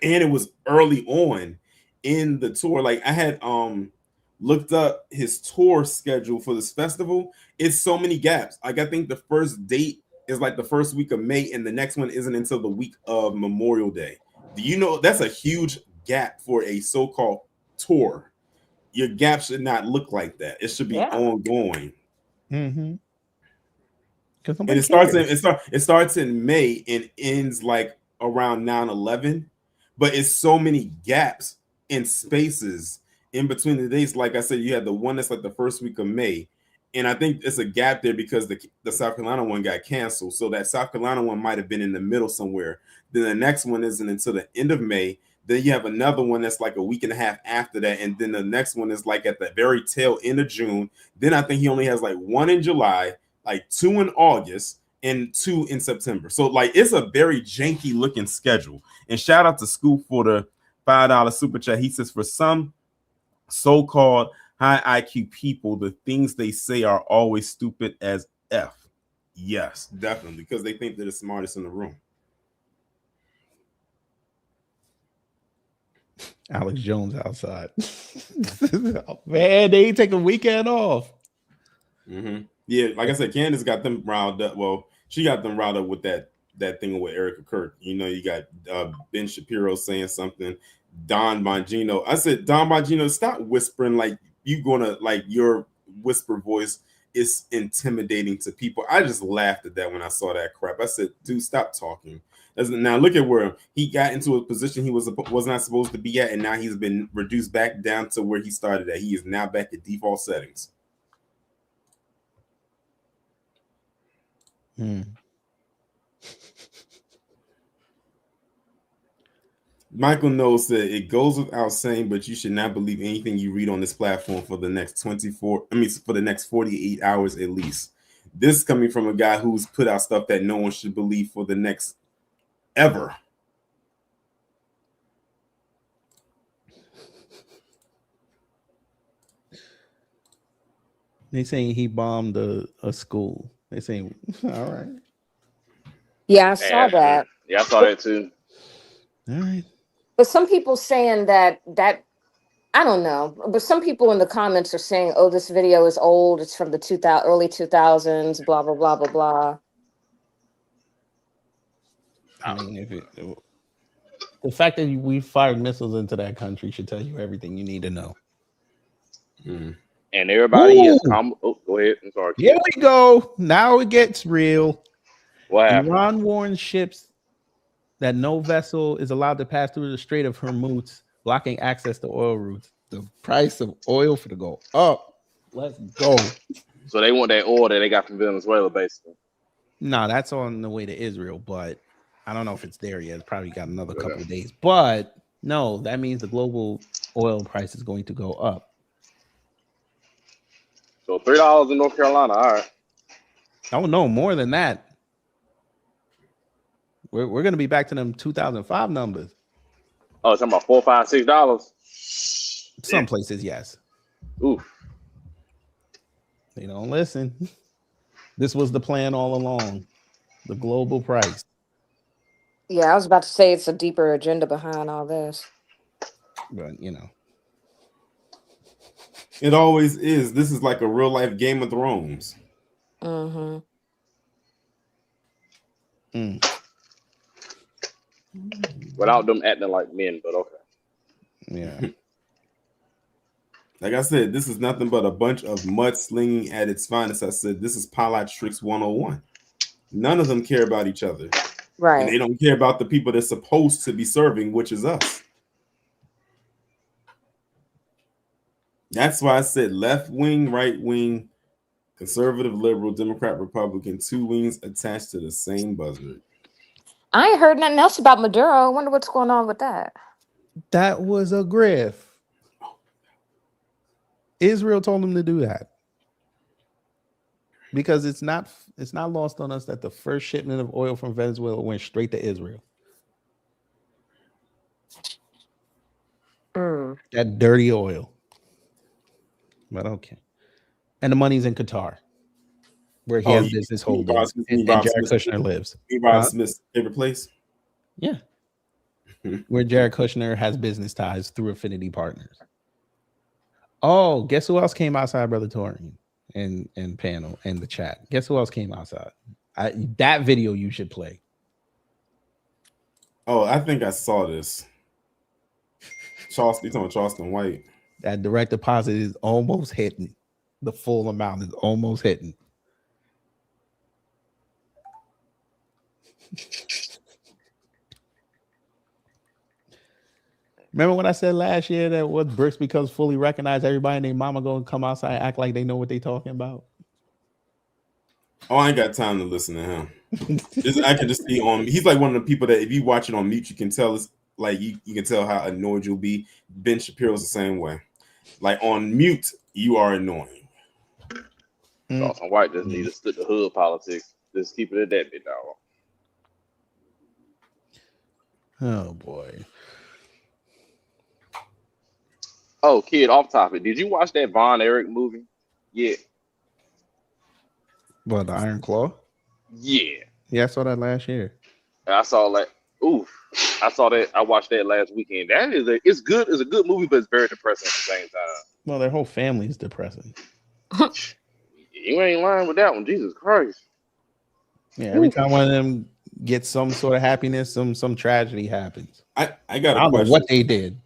And it was early on in the tour. Like I had looked up his tour schedule for this festival. It's so many gaps. Like I think the first date is like the first week of May, and the next one isn't until the week of Memorial Day. Do you know that's a huge gap for a so-called tour? Your gap should not look like that. It should be ongoing. Mm-hmm. And it starts in May and ends like around 9/11, but it's so many gaps and spaces in between the days. Like I said, you had the one that's like the first week of May, and I think it's a gap there because the South Carolina one got canceled. So that South Carolina one might have been in the middle somewhere. Then the next one isn't until the end of May. Then you have another one that's like a week and a half after that, and then the next one is like at the very tail end of June. Then I think he only has like one in July, like 2 in August, and 2 in September. So like it's a very janky looking schedule. And shout out to Scoop for the $5 super chat. He says for some so-called high IQ people, the things they say are always stupid as F. Yes, definitely, because they think they're the smartest in the room. Alex Jones outside. Man, they ain't taking a weekend off. Mm-hmm. Yeah, like I said, Candace got them riled up. Well, she got them riled up with that thing with Erica Kirk. You know, you got Ben Shapiro saying something. Don Bongino. I said, Don Bongino, stop whispering like you gonna like your whisper voice is intimidating to people. I just laughed at that when I saw that crap. I said, dude, stop talking. Now look at where he got into a position he was not supposed to be at, and now he's been reduced back down to where he started at. He is now back at default settings. Michael Knowles said it goes without saying, but you should not believe anything you read on this platform for the next 48 hours at least. This is coming from a guy who's put out stuff that no one should believe for the next ever. They saying he bombed a school. They saying, all right. Yeah, I saw that. Yeah, I saw that too. All right. But some people saying that I don't know. But some people in the comments are saying, "Oh, this video is old. It's from the early 2000s. Blah blah blah blah blah." I mean, the fact that we fired missiles into that country should tell you everything you need to know. Mm. And everybody is oh, go ahead. I'm sorry. Here we go. Now it gets real. What happened? Iran warns ships that no vessel is allowed to pass through the Strait of Hormuz, blocking access to oil routes. The price of oil for to go up. Let's go. So they want that oil that they got from Venezuela, basically. No, that's on the way to Israel, but I don't know if it's there yet. It's probably got another couple of days. But no, that means the global oil price is going to go up. So $3 in North Carolina. All right. Oh no, more than that. We're going to be back to them 2005 numbers. Oh, it's talking about $4, $5, $6. Some places, yes. Oof. They don't listen. This was the plan all along. The global price. Yeah, I was about to say it's a deeper agenda behind all this. But, you know. It always is. This is like a real life Game of Thrones. Mm-hmm. Without them acting like men, but okay. Yeah. Like I said, this is nothing but a bunch of mudslinging at its finest. I said, this is Pilot Tricks 101. None of them care about each other. Right. And they don't care about the people they're supposed to be serving, which is us. That's why I said left wing, right wing, conservative, liberal, Democrat, Republican, two wings attached to the same buzzword. I ain't heard nothing else about Maduro. I wonder what's going on with that. That was a grift. Israel told them to do that. Because it's not lost on us that the first shipment of oil from Venezuela went straight to Israel. That dirty oil. But okay. And the money's in Qatar, where he has business holdings. And Jared Kushner lives. Rob Smith's favorite place? Yeah. Where Jared Kushner has business ties through Affinity Partners. Oh, guess who else came outside, Brother Torian, and panel and the chat? Guess who else came outside? That video you should play. Oh, I think I saw this. Charleston, you're talking about Charleston White. That direct deposit is almost hitting. The full amount is almost hitting. Remember when I said last year that what Bricks becomes fully recognized, everybody and their mama gonna come outside and act like they know what they talking about? Oh, I ain't got time to listen to him. I can just see on. He's like one of the people that if you watch it on mute, you can tell it's like you can tell how annoyed you'll be. Ben Shapiro's the same way. Like on mute, you are annoying. Charleston White just need to stick to hood politics. Just keep it at that, big dog. Oh boy. Oh, kid, off topic. Did you watch that Von Erich movie? Yeah. What, the Iron Claw? Yeah. Yeah, I saw that last year. I saw like, oof. I saw that. I watched that last weekend. It's good. It's a good movie, but it's very depressing at the same time. Well, their whole family is depressing. You ain't lying with that one. Jesus Christ. Yeah, every time one of them gets some sort of happiness, some tragedy happens. I got I a don't know question. what they did.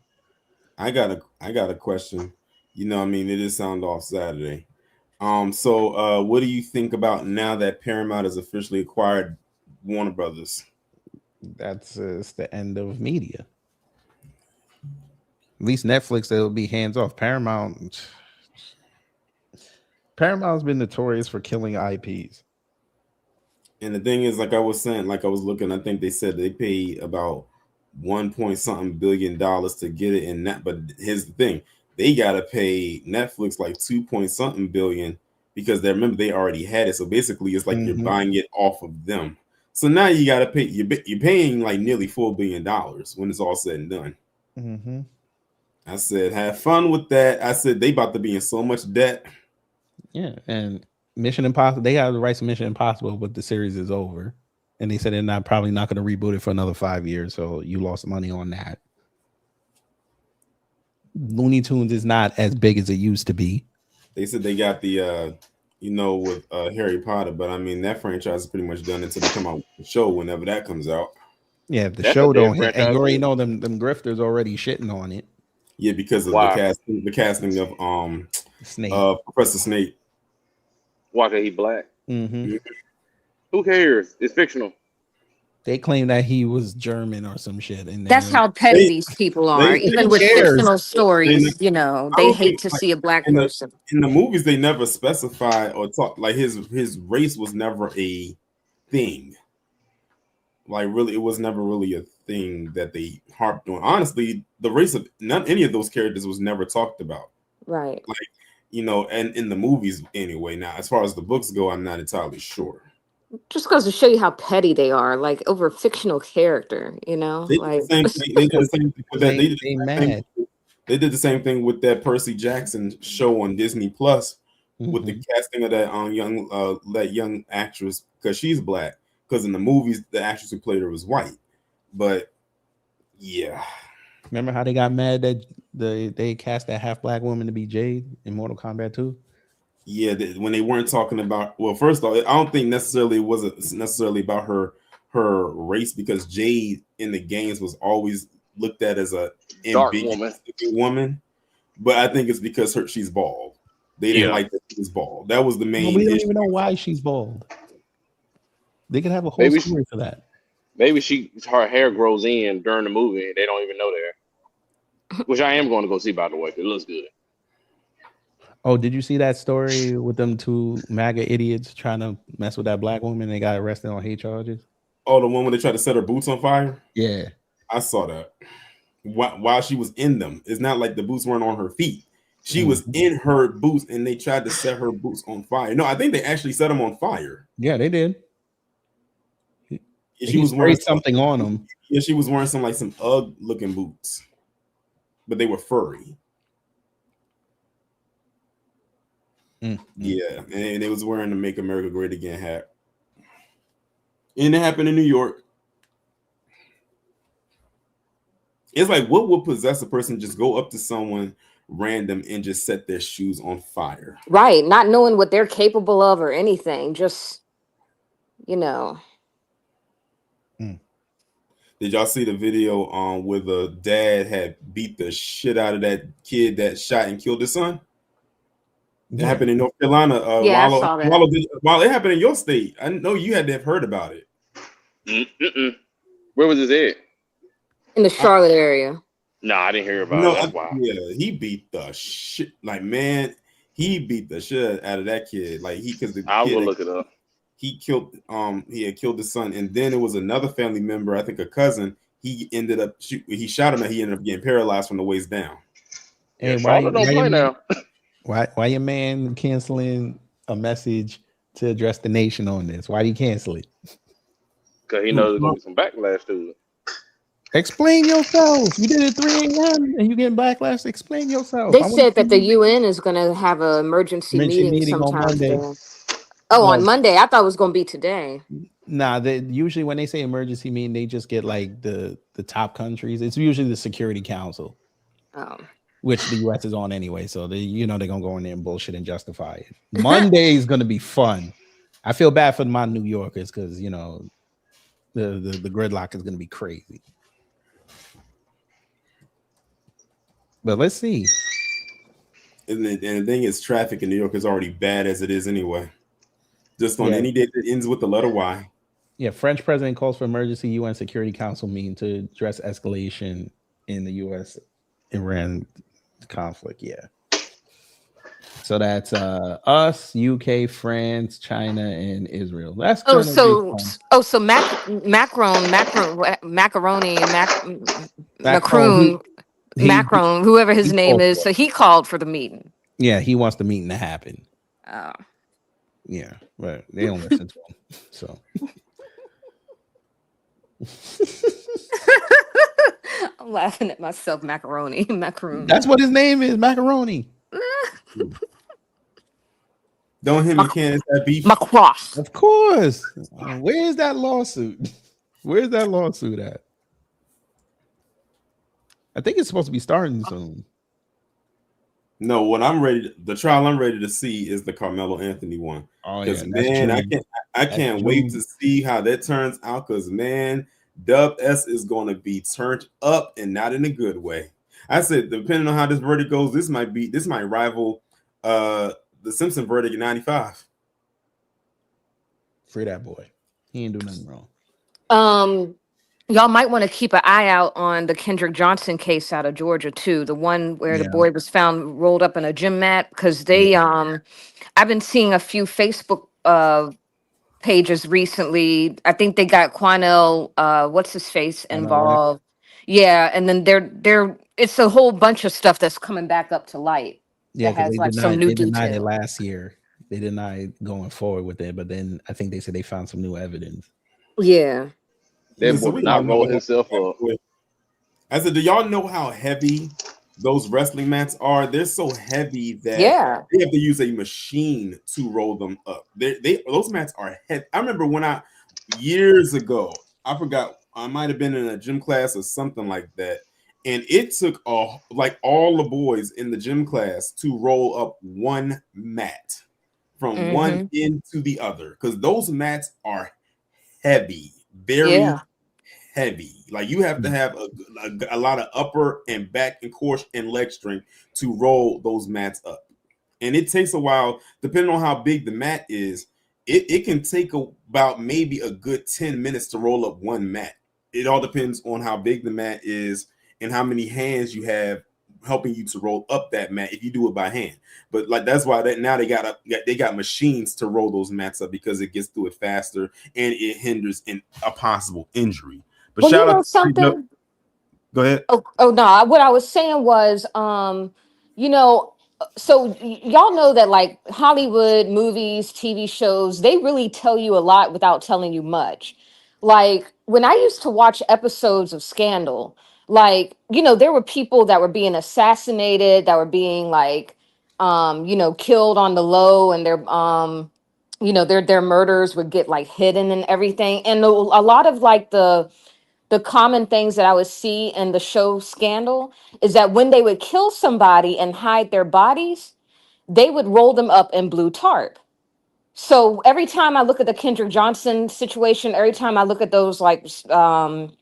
I got a question. You know, I mean, it is Sound Off Saturday. So what do you think about now that Paramount has officially acquired Warner Brothers? That's it's the end of media. At least Netflix, they'll be hands off. Paramount's been notorious for killing IPs. And the thing is, like I was saying, like I was looking, I think they said they paid about $1 billion to get it in that. But here's the thing, they gotta pay Netflix like $2 billion because they remember they already had it. So basically, it's like you're buying it off of them. So now you gotta pay. You're paying like nearly $4 billion when it's all said and done. Mm-hmm. I said, have fun with that. I said they about to be in so much debt. Yeah, and Mission Impossible, they have the rights to Mission Impossible, but the series is over. And they said they're probably not going to reboot it for another 5 years. So you lost money on that. Looney Tunes is not as big as it used to be. They said they got the, with Harry Potter, but I mean, that franchise is pretty much done until they come out with the show whenever that comes out. Yeah, if the show don't hit, and you already know them grifters already shitting on it. Yeah, because of the casting of Snape. Professor Snape. Why? Cause he black. Mm-hmm. Who cares? It's fictional. They claim that he was German or some shit. And That's how petty these people are. Even with fictional stories, they hate to see a black person. In the movies, they never specify or talk like his race was never a thing. Like really, it was never really a thing that they harped on. Honestly, the race of any of those characters was never talked about. Right. Like, and in the movies anyway. Now, as far as the books go, I'm not entirely sure. Just goes to show you how petty they are, like over a fictional character, They did the same thing with that. They did the same thing with that Percy Jackson show on Disney Plus with the casting of that young actress because she's black. Because in the movies, the actress who played her was white. But yeah. Remember how they got mad that they cast that half black woman to be Jade in Mortal Kombat 2? Yeah, when they weren't talking about, well, first of all, I don't think necessarily it wasn't necessarily about her race because Jade in the games was always looked at as a dark woman. But I think it's because she's bald. They didn't like that she was bald. That was the main. We don't even know why she's bald. They could have a whole story for that. Maybe her hair grows in during the movie and they don't even know there. Which I am going to go see, by the way, because it looks good. Oh, did you see that story with them two MAGA idiots trying to mess with that black woman? They got arrested on hate charges. Oh, the one where they tried to set her boots on fire? Yeah. I saw that. While she was in them. It's not like the boots weren't on her feet. She was in her boots and they tried to set her boots on fire. No, I think they actually set them on fire. Yeah, they did. She was wearing something on them. Yeah, she was wearing some UGG looking boots, but they were furry. Yeah, and they was wearing the "Make America Great Again" hat, and it happened in New York. It's like, what would possess a person just go up to someone random and just set their shoes on fire? Right, not knowing what they're capable of or anything, just Did y'all see the video where the dad had beat the shit out of that kid that shot and killed his son? It happened in North Carolina. I saw that. While it happened in your state, I know you had to have heard about it. Where was this at? In the Charlotte area. No, I didn't hear about it. That's why. Yeah, he beat the shit. He beat the shit out of that kid. I will look it up. He had killed his son, and then it was another family member, I think a cousin. He ended up he shot him, and he ended up getting paralyzed from the waist down. And why your man canceling a message to address the nation on this? Why do you cancel it? Because he knows there's gonna be some backlash to it. Explain yourself. You did it 3 a.m. and you getting backlash. Explain yourself. They I want said to that the see UN is going to have an emergency mention meeting meeting on sometime Monday. today. Oh, Well, on Monday. I thought it was going to be today. nah, they usually when they say emergency meeting, they just get like the top countries. It's usually the Security Council, Oh. which the US is on anyway. So they, they're gonna go in there and bullshit and justify it. Monday is gonna be fun. I feel bad for my New Yorkers because the gridlock is gonna be crazy. But let's see. And the thing is, traffic in New York is already bad as it is anyway. Just on any day that ends with the letter Y. Yeah, French president calls for emergency UN Security Council meeting to address escalation in the US-Iran conflict. Yeah. So that's us, UK, France, China, and Israel. That's so Macron, whoever his name is, so he called for the meeting. Yeah, he wants the meeting to happen. Oh. Yeah, but they don't listen to him. So I'm laughing at myself. Macaroni. That's what his name is, Macaroni. Don't him and Candace have beef? Macron. Of course. Where's that lawsuit? Where's that lawsuit at? I think it's supposed to be starting soon. No, the trial I'm ready to see is the Carmelo Anthony one. Oh yeah, man, I can't wait to see how that turns out. Because man, Dub S is going to be turned up and not in a good way. I said, depending on how this verdict goes, this might rival the Simpson verdict in '95. Free that boy. He ain't do nothing wrong. Y'all might want to keep an eye out on the Kendrick Johnson case out of Georgia too, the one where the boy was found rolled up in a gym mat, because they I've been seeing a few Facebook pages recently. I think they got Quanell what's his face involved. Yeah, and then they're it's a whole bunch of stuff that's coming back up to light. Yeah, that has they like some new denied it detail. last year. They denied going forward with it, but then I think they said they found some new evidence. Yeah. That boy did not roll himself up. I said, do y'all know how heavy those wrestling mats are? They're so heavy that they have to use a machine to roll them up. Those mats are heavy. I remember years ago, I forgot, I might have been in a gym class or something like that, and it took all the boys in the gym class to roll up one mat from one end to the other, because those mats are heavy, very heavy. Like you have to have a lot of upper and back and core and leg strength to roll those mats up, and it takes a while depending on how big the mat is. It can take about maybe a good 10 minutes to roll up one mat. It all depends on how big the mat is and how many hands you have helping you to roll up that mat if you do it by hand. But like that's why now they got machines to roll those mats up, because it gets through it faster and it hinders a possible injury. But well, shout out something. Go ahead. Oh no, what I was saying was so y'all know that like Hollywood movies, TV shows, they really tell you a lot without telling you much. Like when I used to watch episodes of Scandal, like, there were people that were being assassinated, that were being like, killed on the low, and their murders would get like hidden and everything. And a lot of like the common things that I would see in the show Scandal is that when they would kill somebody and hide their bodies, they would roll them up in blue tarp. So every time I look at the Kendrick Johnson situation, every time I look at those like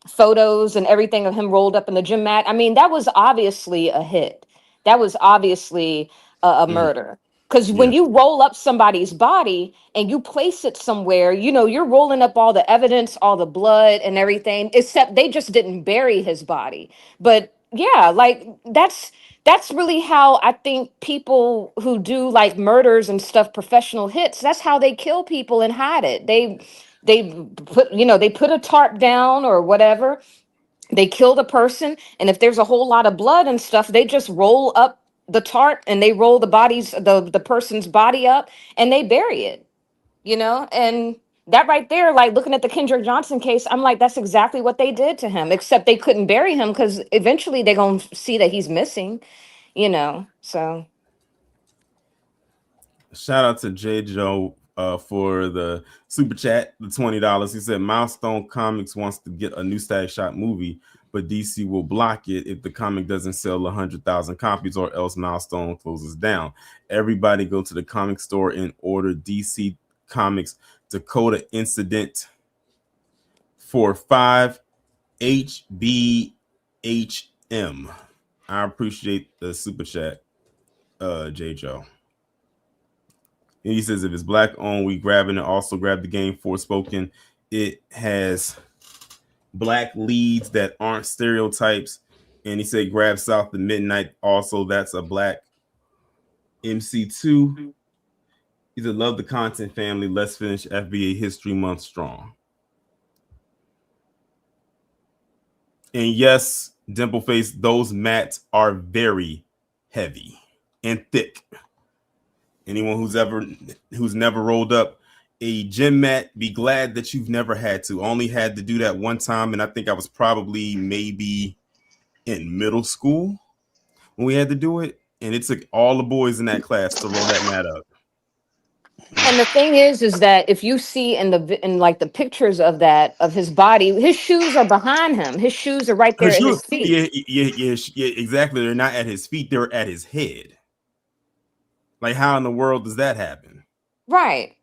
photos and everything of him rolled up in the gym mat, I mean, that was obviously a hit. That was obviously a murder. Because when you roll up somebody's body and you place it somewhere, you're rolling up all the evidence, all the blood and everything, except they just didn't bury his body. But yeah, like that's really how I think people who do like murders and stuff, professional hits, that's how they kill people and hide it. They put a tarp down or whatever. They kill the person, and if there's a whole lot of blood and stuff, they just roll up the tarp and they roll the person's body up and they bury it. you know, and that right there, like looking at the Kendrick Johnson case, I'm like, that's exactly what they did to him, except they couldn't bury him because eventually they're going to see that he's missing, you know, so. Shout out to J. Joe for the super chat, the $20. He said Milestone Comics wants to get a new Static Shock movie, but DC will block it if the comic doesn't sell 100,000 copies, or else Milestone closes down. Everybody go to the comic store and order DC Comics Dakota Incident for 5 HBHM. I appreciate the super chat, J. Joe. And he says if it's black owned, we grabbing it. Also grab the game Forspoken. It has black leads that aren't stereotypes. And he said grab South of Midnight. Also, that's a black MC2. He said love the content, family. Let's finish FBA History Month strong. And yes, Dimple Face, those mats are very heavy and thick. Anyone who's never rolled up a gym mat, be glad that you've never had to. Only had to do that one time, and I think I was probably maybe in middle school when we had to do it, and it took all the boys in that class to roll that mat up. And the thing is that if you see in like the pictures of his body, his shoes are behind him. His shoes are right there at his feet. Yeah, exactly. They're not at his feet; they're at his head. Like, how in the world does that happen? Right.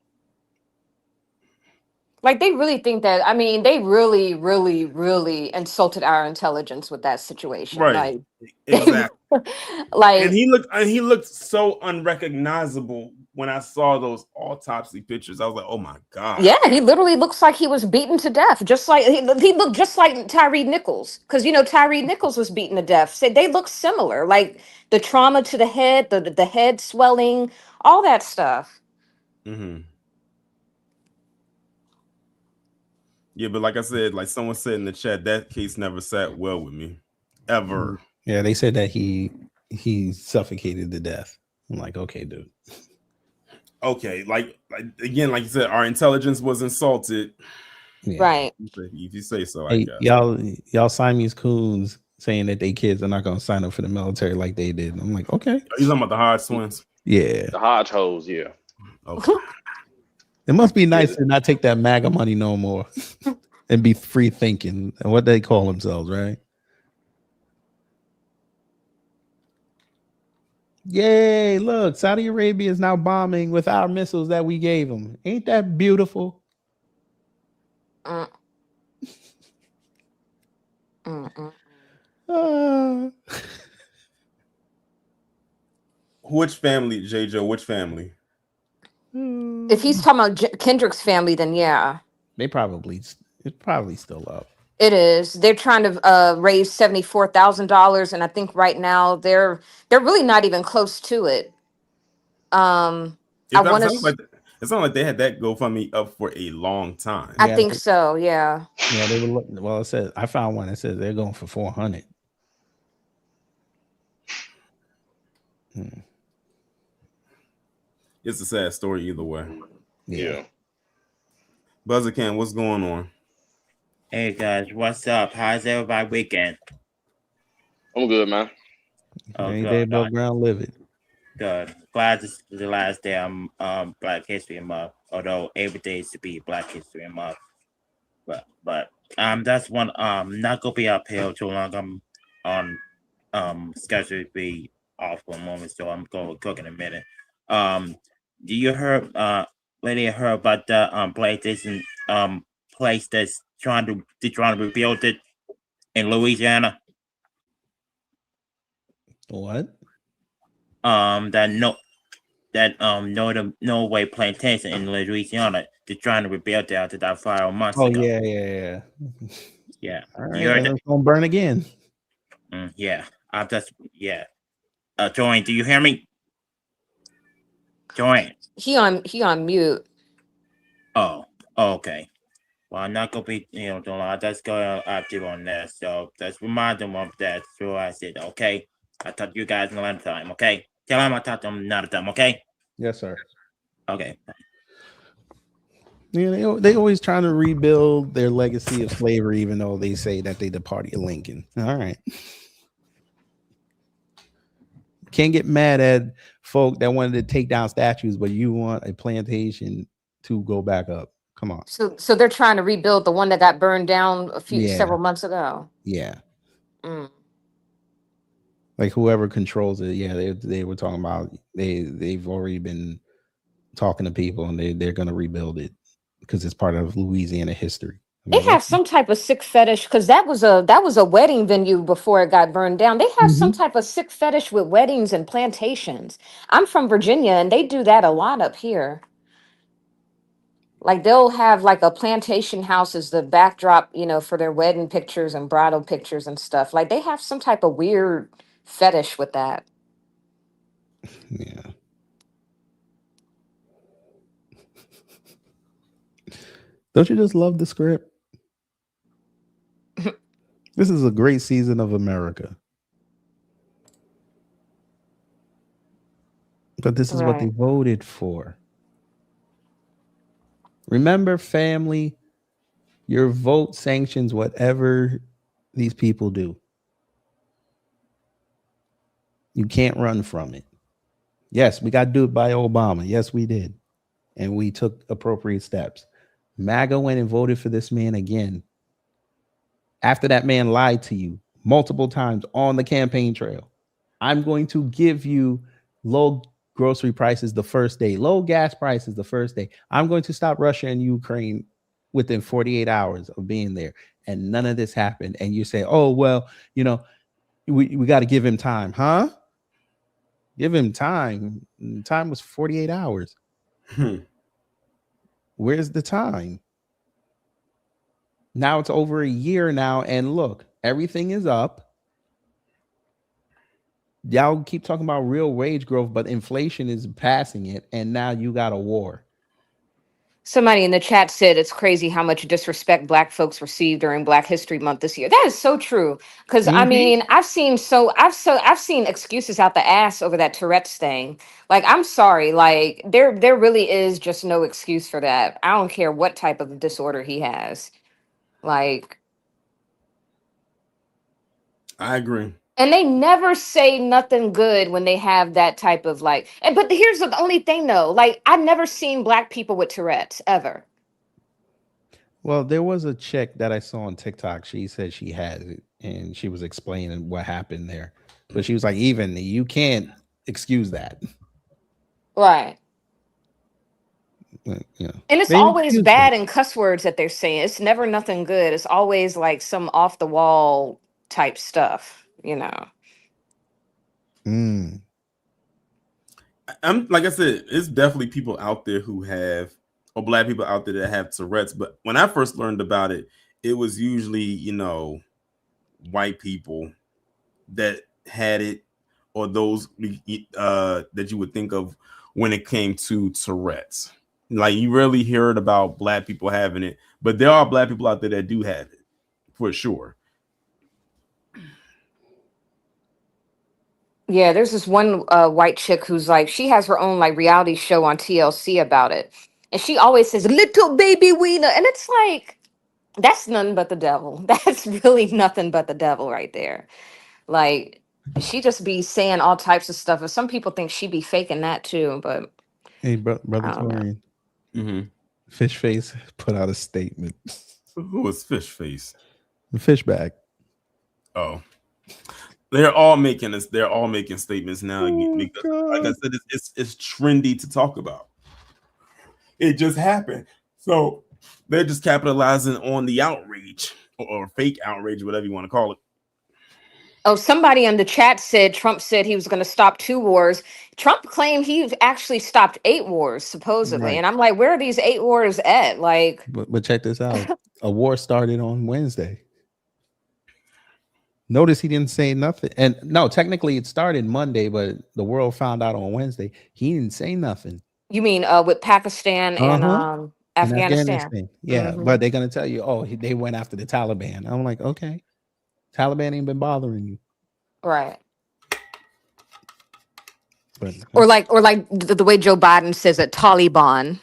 Like, they really think that, I mean, they really, really, really insulted our intelligence with that situation. Right. Like, exactly. Like, and he looked so unrecognizable when I saw those autopsy pictures. I was like, oh my God. Yeah, he literally looks like he was beaten to death. Just like he looked just like Tyree Nichols. Because Tyree Nichols was beaten to death. So they look similar. Like the trauma to the head, the head swelling, all that stuff. Mm-hmm. Yeah, but like I said, like someone said in the chat, that case never sat well with me. Ever. Yeah, they said that he suffocated to death. I'm like, okay, dude. Okay, like again, like you said, our intelligence was insulted. Yeah. Right. If you say so, hey, I guess. Y'all Siamese coons saying that they kids are not going to sign up for the military like they did. I'm like, okay. Are you talking about the Hodge twins? Yeah. The Hodge hoes, yeah. Okay. It must be nice to not take that MAGA money no more and be free thinking and what they call themselves, right? Yay, look, Saudi Arabia is now bombing with our missiles that we gave them. Ain't that beautiful? Which family, J. Joe? Which family? If he's talking about Kendrick's family, then yeah. It's probably still up. It is. They're trying to raise $74,000, and I think right now they're really not even close to it. It sounds like they had that GoFundMe up for a long time. I think so. Yeah. Yeah, they were. Well, it says I found one that says they're going for 400. It's a sad story either way. Yeah. Buzzercan, what's going on? Hey guys, what's up? How's everybody weekend? I'm good, man. Any day above ground living. Good. Glad this is the last day of Black History Month, although every day is to be Black History Month. But that's one not gonna be up here too long. I'm on schedule to be off for a moment, so I'm going to cook in a minute. Do you heard lady heard about the PlayStation place that's trying to rebuild it in Louisiana? What? Norway plantation in Louisiana. They're trying to rebuild it after that fire months ago. Yeah. Yeah. All right, it's gonna burn again. Yeah. I'm just Join, do you hear me? Join. He on mute. Oh, okay. Well, I'm not gonna be too long. That's go active on that. So just remind them of that. So I said, okay. I'll talk to you guys another time, okay? Tell them I'll talk to them another time, okay? Yes, sir. Okay. Yeah, they always trying to rebuild their legacy of slavery, even though they say that they the party of Lincoln. All right. Can't get mad at folk that wanted to take down statues, but you want a plantation to go back up. Come on. So they're trying to rebuild the one that got burned down Yeah. several months ago. Yeah. Mm. Like whoever controls it, yeah, they were talking about they've already been talking to people and they're gonna rebuild it because it's part of Louisiana history. I'm They like, have okay. some type of sick fetish because that was a wedding venue before it got burned down. They have some Mhm. type of sick fetish with weddings and plantations. I'm from Virginia and they do that a lot up here. Like they'll have like a plantation house as the backdrop, for their wedding pictures and bridal pictures and stuff. Like they have some type of weird fetish with that. Yeah. Don't you just love the script? This is a great season of America. But this is what they Right. voted for. Remember, family, your vote sanctions whatever these people do. You can't run from it. Yes, we got to do it by Obama. Yes, we did. And we took appropriate steps. MAGA went and voted for this man again. After that man lied to you multiple times on the campaign trail. I'm going to give you low grocery prices the first day, low gas prices the first day. I'm going to stop Russia and Ukraine within 48 hours of being there. And none of this happened. And you say, oh, well, we got to give him time. Huh? Give him time. Time was 48 hours. Where's the time? Now it's over a year now. And look, everything is up. Y'all keep talking about real wage growth, but inflation is passing it. And now you got a war. Somebody in the chat said it's crazy how much disrespect Black folks received during Black History Month this year. That is so true. Because I mean, I've seen excuses out the ass over that Tourette's thing. Like, I'm sorry, like there really is just no excuse for that. I don't care what type of disorder he has. Like, I agree. and they never say nothing good when they have that type of like. But here's the only thing though, like I've never seen Black people with Tourette's ever. Well, there was a chick that I saw on TikTok. She said she had it and she was explaining what happened there. But she was like, even you can't excuse that. Right. And it's they always excused bad it. and cuss words that they're saying. It's never nothing good. It's always like some off the wall type stuff, I'm like I said, it's definitely people out there who have, or Black people out there that have Tourette's. But when I first learned about it, it was usually, white people that had it, or those that you would think of when it came to Tourette's. Like you rarely heard about Black people having it, but there are Black people out there that do have it for sure. Yeah, there's this one white chick who's like, she has her own like reality show on TLC about it. And she always says, little baby wiener. And it's like, that's nothing but the devil. That's really nothing but the devil right there. Like, she just be saying all types of stuff. And some people think she be faking that too, but Hey, brother I don't know. Torian, Mm-hmm. Fish Face put out a statement. Who was Fish Face? Fish bag. Oh, they're all making this. They're all making statements now. Because, like I said, it's trendy to talk about. It just happened, so they're just capitalizing on the outrage or fake outrage, whatever you want to call it. Oh, somebody in the chat said Trump said he was going to stop 2 wars. Trump claimed he actually stopped 8 wars, supposedly. Right. And I'm like, where are these 8 wars at? Like, But check this out. A war started on Wednesday. Notice he didn't say nothing. And no, technically it started Monday, but the world found out on Wednesday. He didn't say nothing. you mean with Pakistan and In Afghanistan? Yeah, Mhm. but they're going to tell you, oh, they went after the Taliban. I'm like, okay. Taliban ain't been bothering you. Right. But Or like the way Joe Biden says it, Taliban.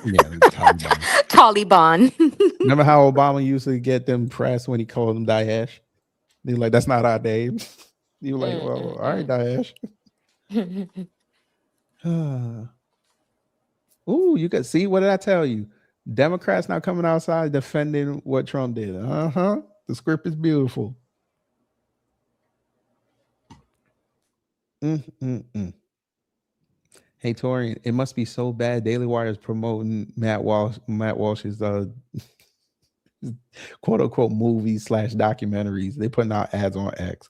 Yeah, the Taliban. Taliban. Remember how Obama used to get them press when he called them Daesh? They were like, that's not our name. You were like, well, all right, Daesh. Ooh, you could see, what did I tell you? Democrats not coming outside defending what Trump did. The script is beautiful. Mm-mm-mm. Hey Torian, it must be so bad. Daily Wire is promoting Matt Walsh's quote unquote movies / documentaries. They putting out ads on X.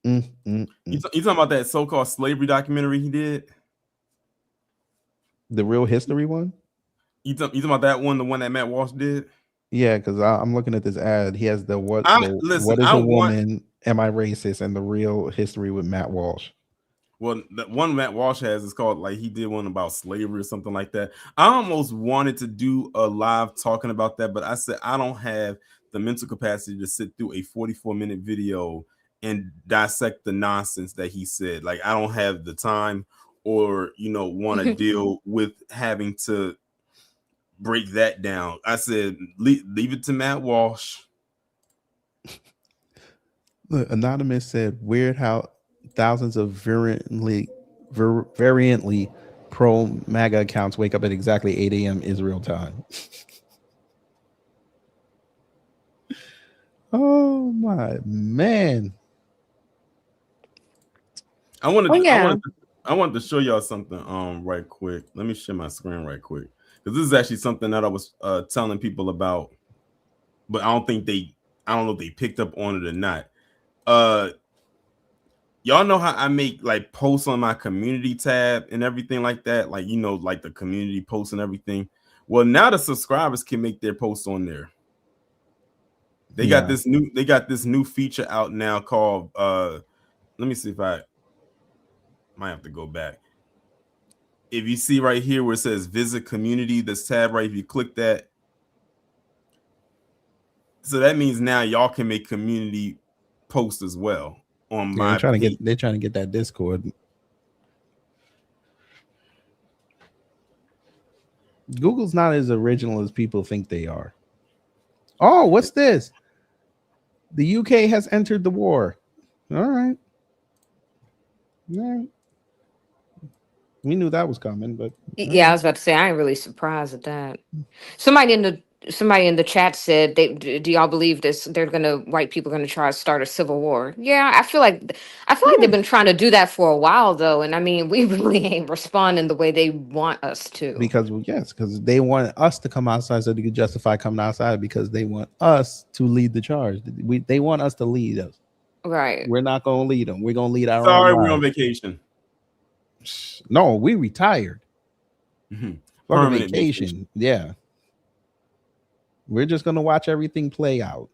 You talking about that so-called slavery documentary he did? The real history one? You talking about that one, the one that Matt Walsh did? Yeah, because I'm looking at this ad. He has what is a woman? Am I racist? And the real history with Matt Walsh. Well, the one Matt Walsh has is called, like, he did one about slavery or something like that. I almost wanted to do a live talking about that, but I said I don't have the mental capacity to sit through a 44-minute video and dissect the nonsense that he said. Like, I don't have the time or, want to deal with having to break that down. I said, leave it to Matt Walsh. Look, Anonymous said, weird how thousands of variantly pro MAGA accounts wake up at exactly 8 a.m. Israel time. Oh my man. I wanted to show y'all something right quick. Let me share my screen right quick, because this is actually something that I was telling people about, but I don't know if they picked up on it or not. Y'all know how I make like posts on my community tab and everything like that, like like the community posts and everything. Well, now the subscribers can make their posts on there. They got this new feature out now called let me see if I might have to go back. If you see right here where it says visit community, this tab right, if you click that, so that means now y'all can make community posts as well on my they're trying to get that Discord. Google's not as original as people think they are. Oh, what's this? The UK has entered the war. All right. We knew that was coming, but Yeah, I was about to say I ain't really surprised at that. Somebody in the chat said, do y'all believe this? White people are gonna try to start a civil war. Yeah, I feel like they've been trying to do that for a while though, and I mean we really ain't responding the way they want us to. Because they want us to come outside so they can justify coming outside, because they want us to lead the charge. They want us to lead us. Right. We're not gonna lead them. We're gonna lead our own. Sorry, we're on vacation. No, we retired. Permanent vacation. Yeah. We're just gonna watch everything play out.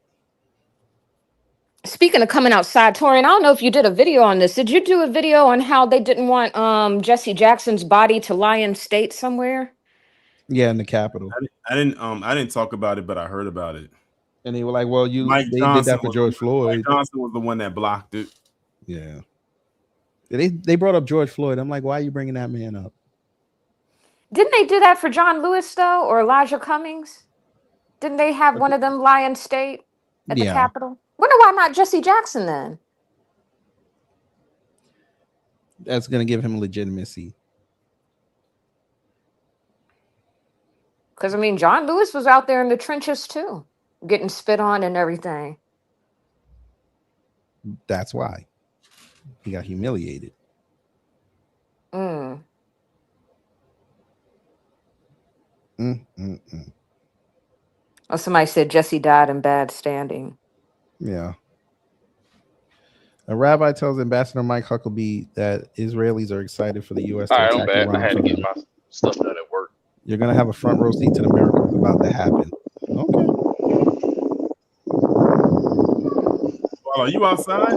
Speaking of coming outside, Torian, I don't know if you did a video on this. Did you do a video on how they didn't want Jesse Jackson's body to lie in state somewhere? Yeah, in the Capitol. I didn't talk about it, but I heard about it. And they were like, "Well, they did that for George Floyd." Mike Johnson was the one that blocked it. Yeah. They brought up George Floyd. I'm like, why are you bringing that man up? Didn't they do that for John Lewis though, or Elijah Cummings? Didn't they have one of them lie in state at the Capitol? Wonder why not Jesse Jackson then? That's gonna give him legitimacy. Because I mean, John Lewis was out there in the trenches too, getting spit on and everything. That's why he got humiliated. Mm. Oh, somebody said Jesse died in bad standing. Yeah. A rabbi tells Ambassador Mike Huckabee that Israelis are excited for the U.S. to attack Iran. I had to get my stuff done at work. You're going to have a front row seat to the miracles about to happen. Okay. Well, are you outside?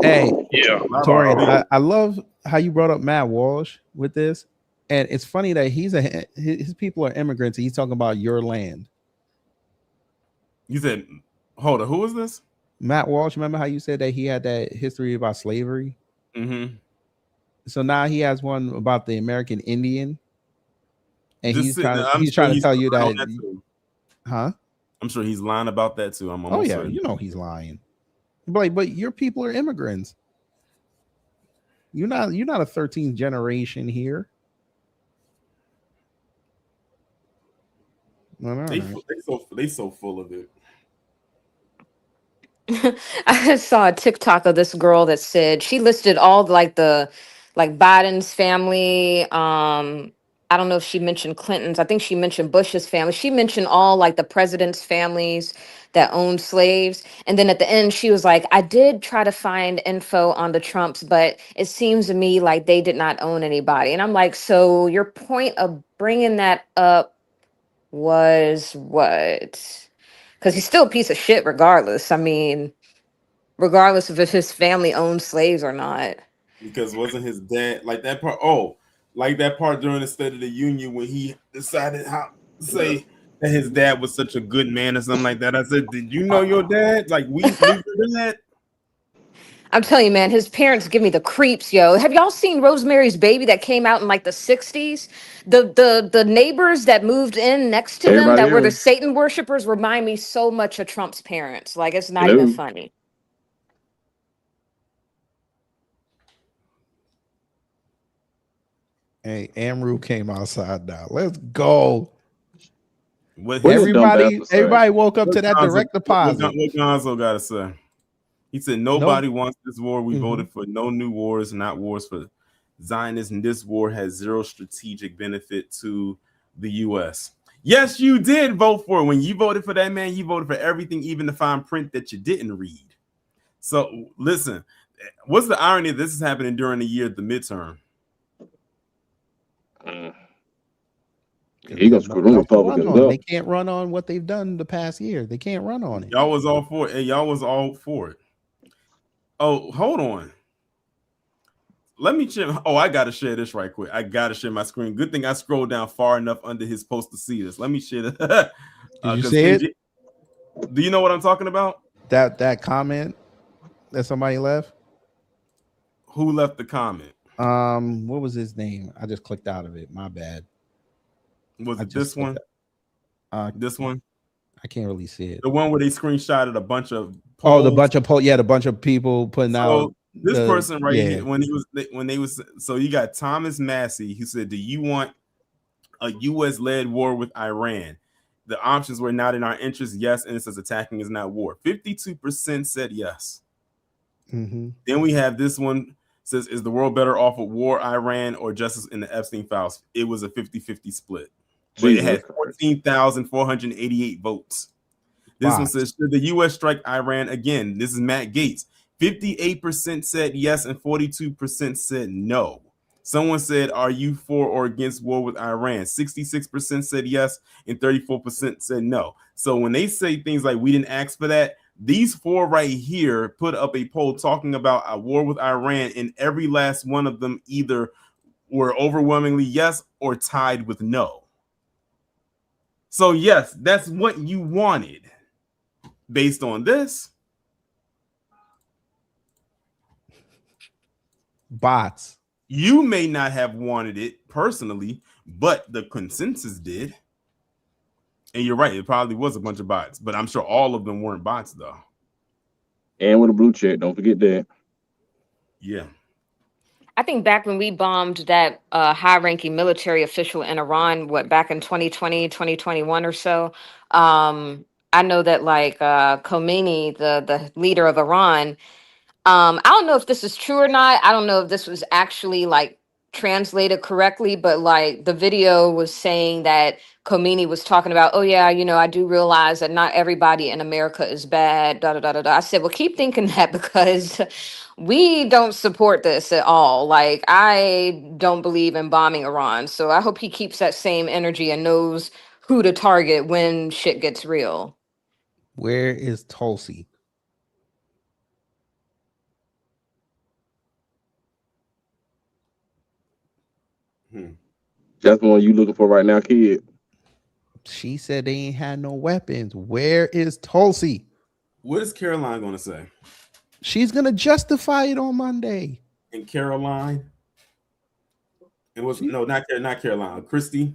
Hey, yeah, Torian, I love how you brought up Matt Walsh with this. And it's funny that his people are immigrants and he's talking about your land. You said, hold on, who is this? Matt Walsh. Remember how you said that he had that history about slavery? Mm-hmm. So now he has one about the American Indian, and I'm he's sure trying to tell you lying that, on too. huh? I'm sure he's lying about that too. I'm Oh almost yeah, certain. you know he's lying. But your people are immigrants. You're not a 13th generation here. All right. They so full of it. I just saw a TikTok of this girl that said she listed all like Biden's family. I don't know if she mentioned Clinton's. I think she mentioned Bush's family. She mentioned all like the president's families that owned slaves. And then at the end, she was like, I did try to find info on the Trumps, but it seems to me like they did not own anybody. And I'm like, so your point of bringing that up was what? Because he's still a piece of shit regardless. I mean, regardless of if his family owned slaves or not. Because wasn't his dad like that part? Oh, like that part during the State of the Union when he decided how to say that his dad was such a good man or something like that. I said, did you know your dad? Like we knew your dad. I'm telling you, man, his parents give me the creeps, yo. Have y'all seen Rosemary's Baby that came out in like the 60s? The neighbors that moved in next to them Everybody that were hear the me? Satan worshipers remind me so much of Trump's parents. Like it's not even Hello. funny. Hey, Amru came outside now. Let's go. What What his did dumb bastard say? Everybody woke up what to that Gonzo, direct deposit. what Gonzo got to say? He said nobody wants this war. We voted for no new wars, not wars for Zionists, and this war has zero strategic benefit to the U.S. Yes, you did vote for it. When you voted for that man, you voted for everything, even the fine print that you didn't read. So listen, what's the irony that this is happening during the year of the midterm? He gonna screw them Republicans up. They can't run on what they've done the past year. They can't run on it. Y'all was all for it. And y'all was all for it. Oh, hold on. Let me share. Oh, I gotta share this right quick. I gotta share my screen. Good thing I scrolled down far enough under his post to see this. Let me share that. Did you see it? Do you know what I'm talking about? That comment that somebody left? Who left the comment? What was his name? I just clicked out of it. My bad. Was it this one? This one? I can't really see it. The one where they screenshotted a bunch of polls. The bunch of people putting out. This person right here, so you got Thomas Massey who said, do you want a U.S. led war with Iran? The options were not in our interest, yes, and it says attacking is not war. 52% said yes. Mm-hmm. Then we have this one, says, is the world better off with war, Iran, or justice in the Epstein files? It was a 50-50 split. But it had 14,488 votes. This one says, should the U.S. strike Iran again? This is Matt Gaetz. 58% said yes and 42% said no. Someone said, are you for or against war with Iran? 66% said yes and 34% said no. So when they say things like we didn't ask for that, these four right here put up a poll talking about a war with Iran, and every last one of them either were overwhelmingly yes or tied with no. So yes, that's what you wanted. Based on this, bots. You may not have wanted it personally, but the consensus did. And you're right, it probably was a bunch of bots, but I'm sure all of them weren't bots though. And with a blue check, don't forget that. Yeah. I think back when we bombed that high-ranking military official in Iran, back in 2020, 2021 or so, I know that like Khomeini, the leader of Iran, I don't know if this is true or not. I don't know if this was actually like translated correctly, but like the video was saying that Khomeini was talking about, oh yeah, I do realize that not everybody in America is bad. Da da da da da. I said, well, keep thinking that because we don't support this at all. Like I don't believe in bombing Iran, so I hope he keeps that same energy and knows who to target when shit gets real. Where is Tulsi? That's the one you looking for right now, kid. She said they ain't had no weapons. Where is Tulsi? What is Caroline going to say? She's going to justify it on Monday. And Caroline? It was not Carolina. Christy.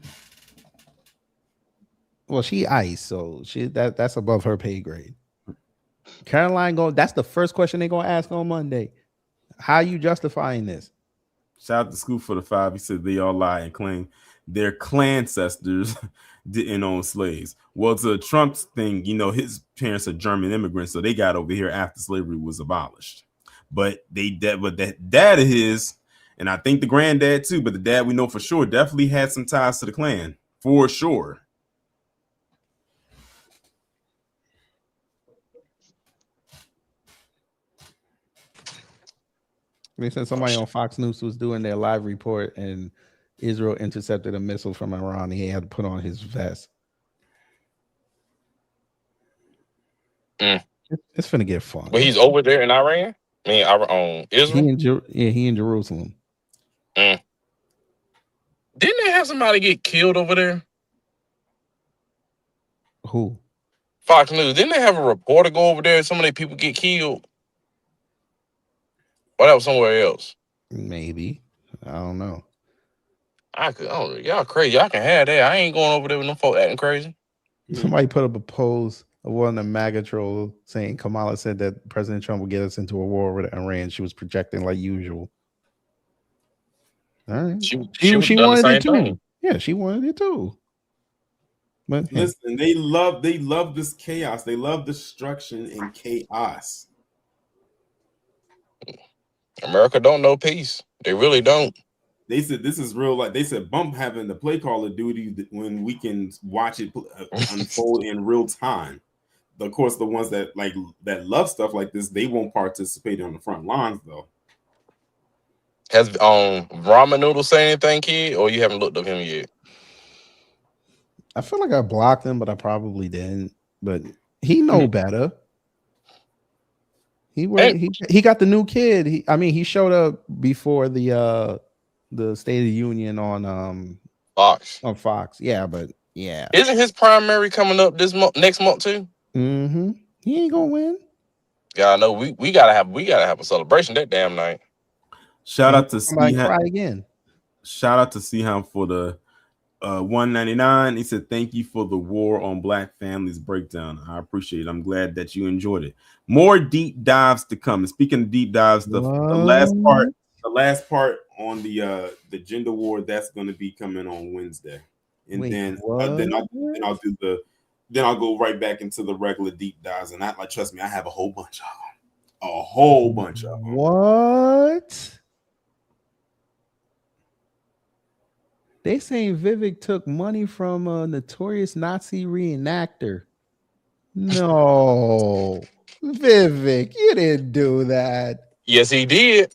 Well, she ice, so that's above her pay grade. Caroline that's the first question they're gonna ask on Monday. How are you justifying this? Shout out to Scoop for the 5. He said they all lie and claim their clan ancestors didn't own slaves. Well, to Trump's thing, his parents are German immigrants, so they got over here after slavery was abolished. But that dad of his, and I think the granddad too, but the dad we know for sure definitely had some ties to the clan for sure. They said somebody on Fox News was doing their live report and Israel intercepted a missile from Iran. He had to put on his vest. It's finna get fun. But he's over there in Iran? I mean, Israel? He in Jerusalem. Didn't they have somebody get killed over there? Who? Fox News. Didn't they have a reporter go over there and some of the people get killed? Or that was somewhere else? Maybe. I don't know. Y'all crazy. Y'all can have that. I ain't going over there with them folks acting crazy. Somebody put up a post of one of the MAGA trolls saying Kamala said that President Trump would get us into a war with Iran. She was projecting like usual. All right. She wanted it too. Thing. Yeah, she wanted it too. But listen, they love this chaos. They love destruction and chaos. America don't know peace. They really don't. They said this is real. Like they said, Bump having the play caller duty when we can watch it unfold in real time. Of course, the ones that love stuff like this, they won't participate on the front lines though. Has Ramen Noodle say anything, kid, or you haven't looked up him yet? I feel like I blocked him, but I probably didn't. But he know better. He got the new kid. He showed up before the State of the Union on Fox. On Fox, yeah, but yeah. Isn't his primary coming up next month too? Mm-hmm. He ain't gonna win. Yeah, I know. We gotta have a celebration that damn night. Shout out to cry again. Shout out to Seaham for the 199. He said, "Thank you for the War on Black Families breakdown. I appreciate it. I'm glad that you enjoyed it. More deep dives to come." And speaking of deep dives, the last part on the gender war, that's going to be coming on Wednesday, and then I'll go right back into the regular deep dives. And trust me, I have a whole bunch of them. What? They saying Vivek took money from a notorious Nazi reenactor. No, Vivek, you didn't do that. Yes, he did.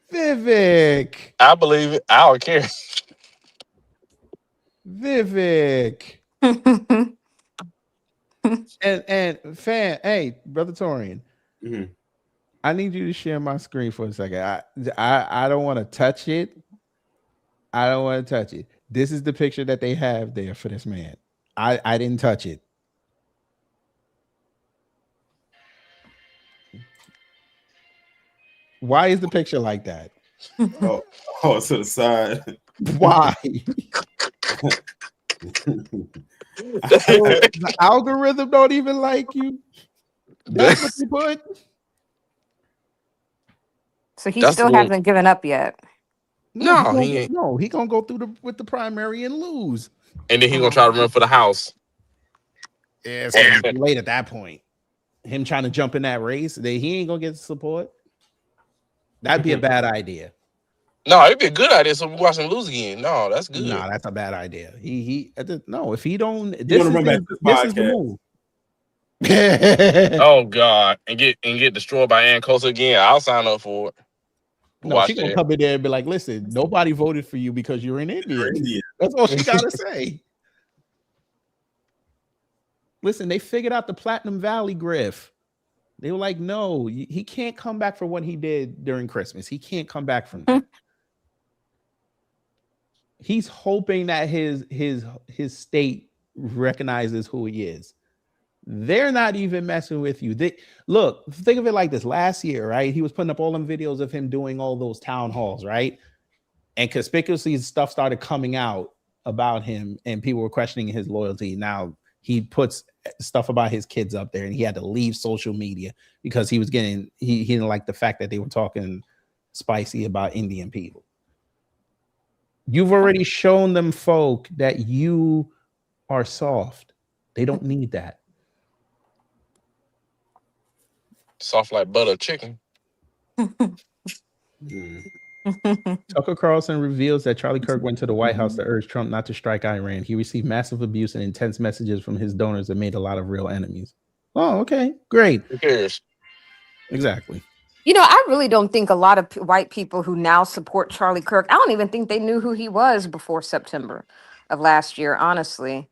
Vivek. I believe it. I don't care. Vivek. and fan, hey, Brother Torian. Mm-hmm. I need you to share my screen for a second. I don't want to touch it. I don't want to touch it. This is the picture that they have there for this man. I didn't touch it. Why is the picture like that? Oh, to the side. Why? The algorithm don't even like you. That's what you put. So he still hasn't given up yet. No, he ain't. No, he gonna go through with the primary and lose. And then he gonna try to run for the House. Yeah, it's gonna be too late at that point. Him trying to jump in that race, he ain't gonna get support. That'd be a bad idea. No, it'd be a good idea. So we watch him lose again. No, that's good. No, that's a bad idea. No, if he don't, this is the move. Oh God, and get destroyed by Ann Coulter again. I'll sign up for it. No, she gonna come in there and be like, "Listen, nobody voted for you because you're in India." That's all she gotta say. Listen, they figured out the Platinum Valley grift. They were like, "No, he can't come back for what he did during Christmas. He can't come back from that." He's hoping that his state recognizes who he is. They're not even messing with you. Look, think of it like this. Last year, right? He was putting up all them videos of him doing all those town halls, right? and conspicuously stuff started coming out about him, and people were questioning his loyalty. Now he puts stuff about his kids up there, and he had to leave social media because he was getting he didn't like the fact that they were talking spicy about Indian people. You've already shown them folk that you are soft. They don't need that. Soft like butter chicken. Tucker Carlson reveals that Charlie Kirk went to the White House to urge Trump not to strike Iran. He received massive abuse and intense messages from his donors that made a lot of real enemies. Oh, okay, great. Who cares? Exactly. You know, I really don't think a lot of white people who now support Charlie Kirk, I don't even think they knew who he was before September of last year, honestly.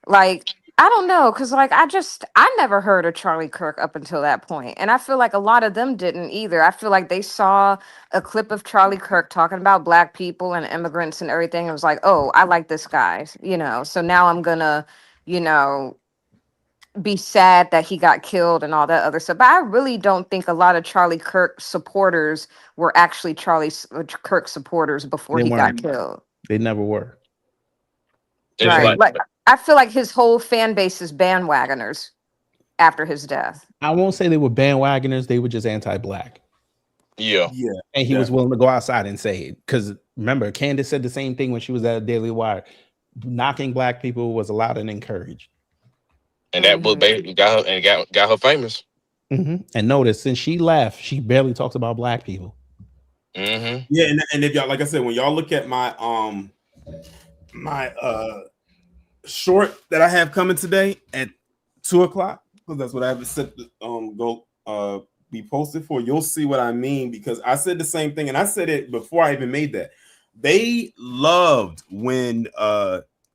Like, I don't know, because like I never heard of Charlie Kirk up until that point. And I feel like a lot of them didn't either. I feel like they saw a clip of Charlie Kirk talking about black people and immigrants and everything. It was like, oh, I like this guy, you know. So now I'm gonna, you know, be sad that he got killed and all that other stuff. But I really don't think a lot of Charlie Kirk supporters were actually Kirk supporters before They he got weren't. killed. They never were. It's Right. Like I feel like his whole fan base is bandwagoners after his death. I won't say they were bandwagoners. They were just anti-black. yeah. Yeah. And he was willing to go outside and say it. Because remember, Candace said the same thing when she was at Daily Wire. Knocking black people was allowed and encouraged. And that book basically got her and got her famous. And notice, since she left, she barely talks about black people. Mm-hmm. Yeah, and if y'all, like I said, when y'all look at my my short that I have coming today at 2:00, because that's what I have to set go be posted for, you'll see what I mean, because I said the same thing, and I said it before I even made that. They loved when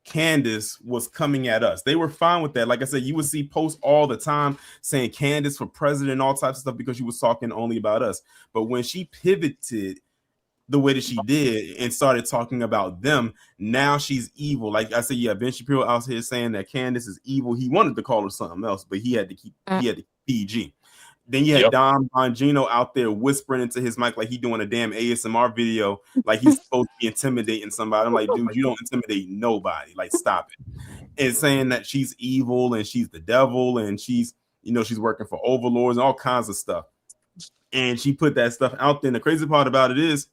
Candace was coming at us. They were fine with that. Like I said, you would see posts all the time saying Candace for president and all types of stuff because she was talking only about us. But when she pivoted the way that she did and started talking about them, now she's evil. Like I said, yeah, Ben Shapiro out here saying that Candace is evil. He wanted to call her something else, but he had to keep PG. Then you had Don Bongino out there whispering into his mic like he doing a damn ASMR video, like he's supposed to be intimidating somebody. I'm like, dude, you don't intimidate nobody. Like, stop it. And saying that she's evil and she's the devil and she's, you know, she's working for overlords and all kinds of stuff. And she put that stuff out there. And the crazy part about it is,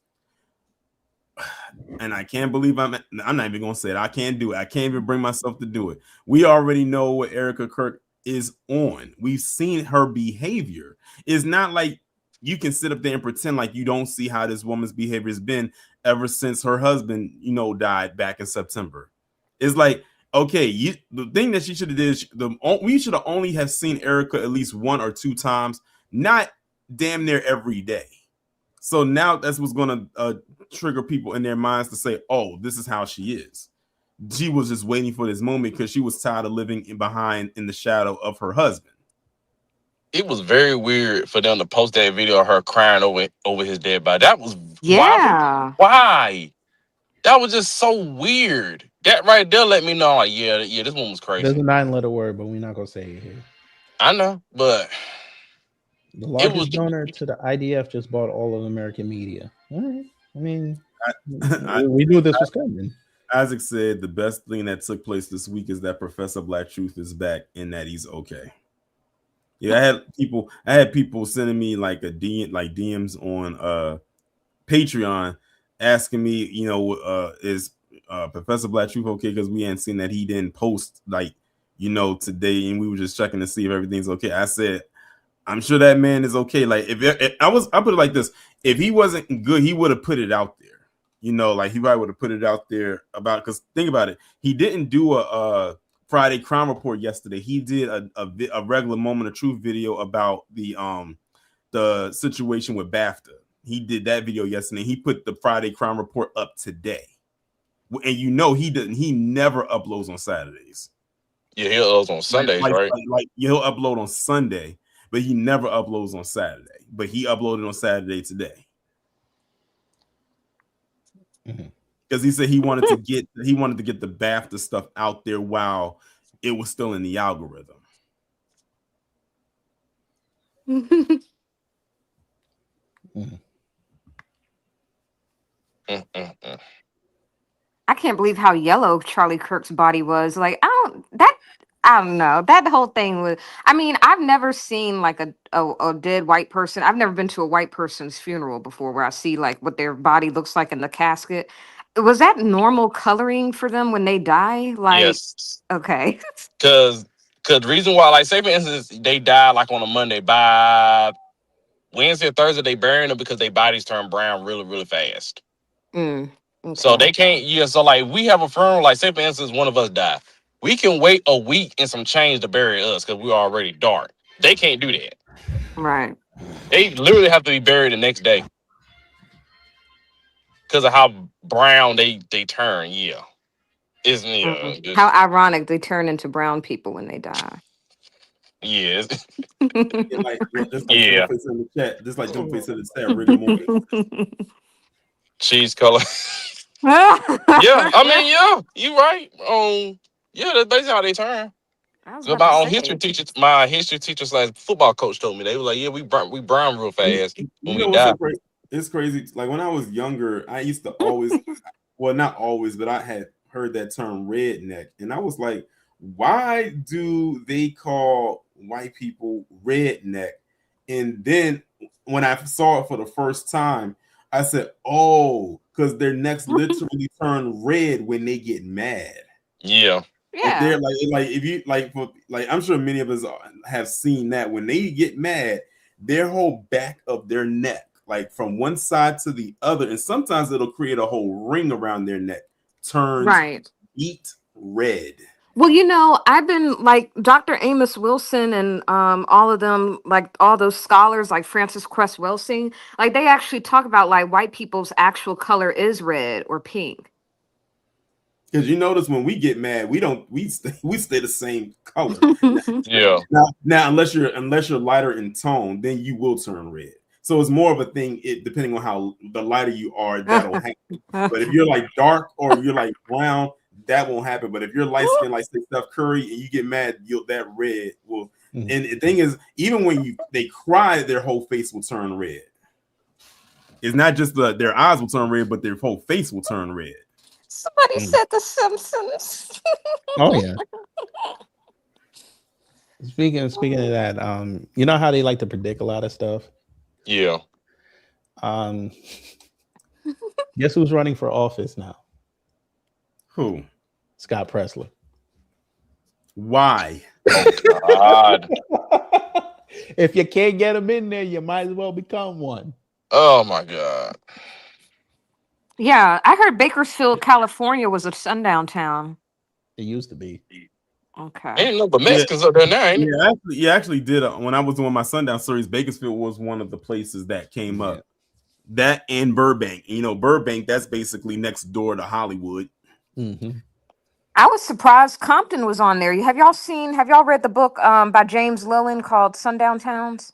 and I can't believe I'm not even gonna say it. I can't do it. I can't even bring myself to do it. We already know what Erica Kirk is on. We've seen her behavior. It's not like you can sit up there and pretend like you don't see how this woman's behavior has been ever since her husband, you know, died back in September. It's like, okay, the thing that she should have did, we should have only have seen Erica at least 1 or 2 times, not damn near every day. So now that's what's going to trigger people in their minds to say, oh, this is how she is. She was just waiting for this moment because she was tired of living in the shadow of her husband. It was very weird for them to post that video of her crying over his dead body. That was why? That was just so weird. That right there let me know, like, yeah, this one was crazy. There's a 9-letter word, but we're not gonna say it here. I know, but the largest donor to the IDF just bought all of American media. All right. I mean, we knew this was coming. Isaac said the best thing that took place this week is that Professor Black Truth is back and that he's okay. Yeah, I had people sending me like DMs on Patreon asking me, you know, is Professor Black Truth okay? Because we hadn't seen that he didn't post like, you know, today, and we were just checking to see if everything's okay. I said, I'm sure that man is okay. Like if I put it like this, if he wasn't good, he would have put it out there. You know, like he probably would have put it out there about, because think about it, he didn't do a Friday Crime Report yesterday. He did a regular Moment of Truth video about the situation with BAFTA. He did that video yesterday. He put the Friday Crime Report up today, and you know he never uploads on Saturdays. Yeah, he'll upload on Sundays, right? Like he'll upload on Sunday, but he never uploads on Saturday. But he uploaded on Saturday today. Because he said he wanted to get the BAFTA stuff out there while it was still in the algorithm. I can't believe how yellow Charlie Kirk's body was. Like, I don't know. That whole thing was, I mean, I've never seen like a dead white person. I've never been to a white person's funeral before where I see like what their body looks like in the casket. Was that normal coloring for them when they die? Like, Yes. okay. Cause the reason why, like, say for instance, they die like on a Monday, by Wednesday or Thursday, they bury them because their bodies turn brown really, really fast. Mm, So okay. they can't, so like we have a funeral, like say for instance, one of us die. We can wait a week and some change to bury us because we're already dark. They can't do that. Right. They literally have to be buried the next day because of how brown they turn. Yeah. Isn't Mm. it? How ironic they turn into brown people when they die. Yeah. And like just like Yeah. Dumb Face in the chat, just like Dumb Face in the chat, rigor mortis. Cheese color. Yeah. I mean, yeah, you right. Yeah, that's basically how they turn. I was So about to my own say. history teacher, my history teacher / football coach told me, they were like, yeah, we brown real fast You when we know what's die. so crazy? It's crazy. Like when I was younger, I used to always, well, not always, but I had heard that term redneck, and I was like, why do they call white people redneck? And then when I saw it for the first time, I said, oh, because their necks literally turn red when they get mad. Yeah. If they're Yeah. like if you like I'm sure many of us have seen that when they get mad, their whole back of their neck, like from one side to the other, and sometimes it'll create a whole ring around their neck, turns Right. beet red. Well, I've been like Dr. Amos Wilson and all of them, like all those scholars like Francis Cress Welsing, like they actually talk about like white people's actual color is red or pink. Because you notice when we get mad, we stay the same color. Yeah. Now unless you're lighter in tone, then you will turn red. So it's more of a thing. Depending on how the lighter you are, that'll happen. But if you're like dark or you're like brown, that won't happen. But if you're light skinned like say Steph Curry and you get mad, that red will. Mhm. And the thing is, even when they cry, their whole face will turn red. It's not just their eyes will turn red, but their whole face will turn red. Somebody said The Simpsons. Oh yeah. Speaking of that, you know how they like to predict a lot of stuff. Yeah. Guess who's running for office now? Who? Scott Presler. Why? Oh God. If you can't get him in there, you might as well become one. Oh my God. Yeah, I heard Bakersfield, California was a sundown town. It used to be. Okay. Ain't no but Mexicans up there now, ain't it? Yeah, actually did. When I was doing my sundown series, Bakersfield was one of the places that came up. That and Burbank. Burbank, that's basically next door to Hollywood. Mm-hmm. I was surprised Compton was on there. Have y'all read the book by James Lillen called Sundown Towns?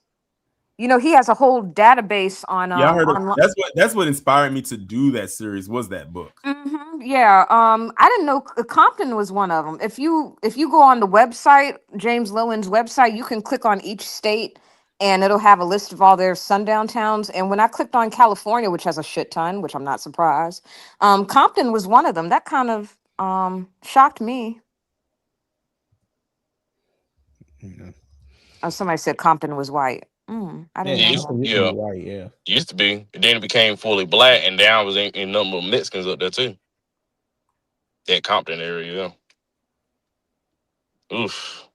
He has a whole database on Yeah, I heard of, online. that's what inspired me to do that series was that book. Mm-hmm. Yeah. I didn't know Compton was one of them. If you go on the website, James Lillen's website, you can click on each state and it'll have a list of all their sundown towns. And when I clicked on California, which has a shit ton, which I'm not surprised, Compton was one of them. That kind of shocked me. Yeah. Oh, somebody said Compton was white. I didn't know that. Yeah. Right, yeah. Used to be. And then it became fully black, and down was in number of Mexicans up there too. That Compton area, yeah. Oof.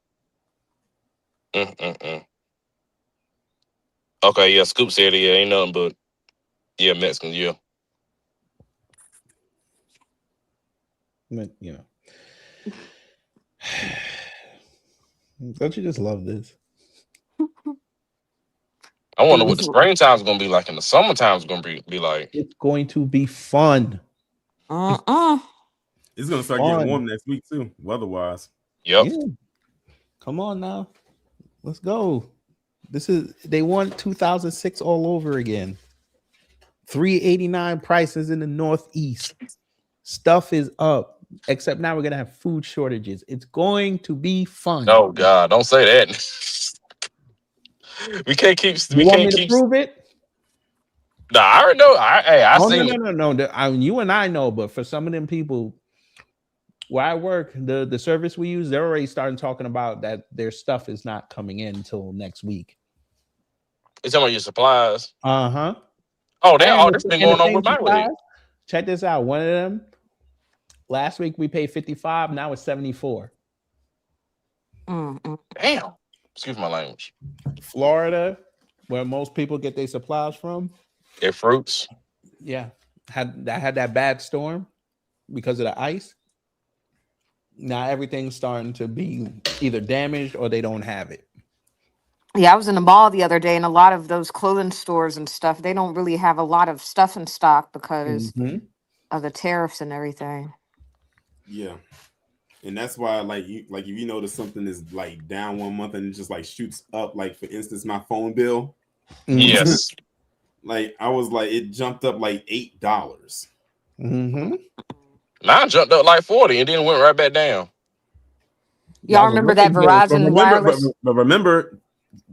Okay, yeah. Scoop said it. Yeah, ain't nothing but Mexicans. Yeah. But, don't you just love this? I wonder what the springtime's gonna be like, and the summertime's gonna be like. It's going to be fun. It's gonna start getting warm next week too, weather-wise. Yep. Yeah. Come on now. Let's go. They want 2006 all over again. $3.89 prices in the Northeast. Stuff is up. Except now we're gonna have food shortages. It's going to be fun. Oh God, don't say that. We can't keep. You want me to prove it? Nah, I already know. I Oh seen it. no. You and I know, but for some of them people where I work, the service we use, they're already starting talking about that their stuff is not coming in until next week. It's talking about your supplies. Uh-huh. Oh, And this been and the going on same with my supplies. leg. Check this out. One of them, last week we paid 55, now it's 74. Damn. Excuse my language. Florida, where most people get their supplies from. Their fruits. Yeah. Had that bad storm because of the ice. Now everything's starting to be either damaged or they don't have it. Yeah, I was in the mall the other day, and a lot of those clothing stores and stuff, they don't really have a lot of stuff in stock because of the tariffs and everything. Yeah. And that's why, like if you notice something is like down 1 month and it just like shoots up, like for instance, my phone bill. Yes. Like I was like, it jumped up like $8. Mine jumped up like 40 and then went right back down. Y'all remember that Verizon wireless? But remember,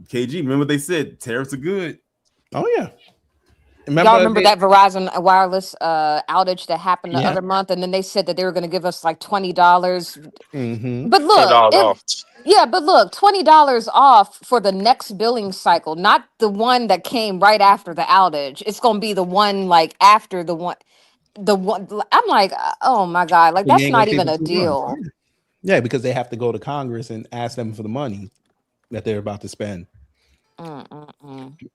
KG, remember they said tariffs are good. Oh yeah. Y'all remember that Verizon wireless outage that happened the other month, and then they said that they were going to give us like $20. But look, but look, $20 off for the next billing cycle, not the one that came right after the outage. It's going to be the one like after the one. I'm like, oh my God, like that's not even a deal. Yeah, because they have to go to Congress and ask them for the money that they're about to spend.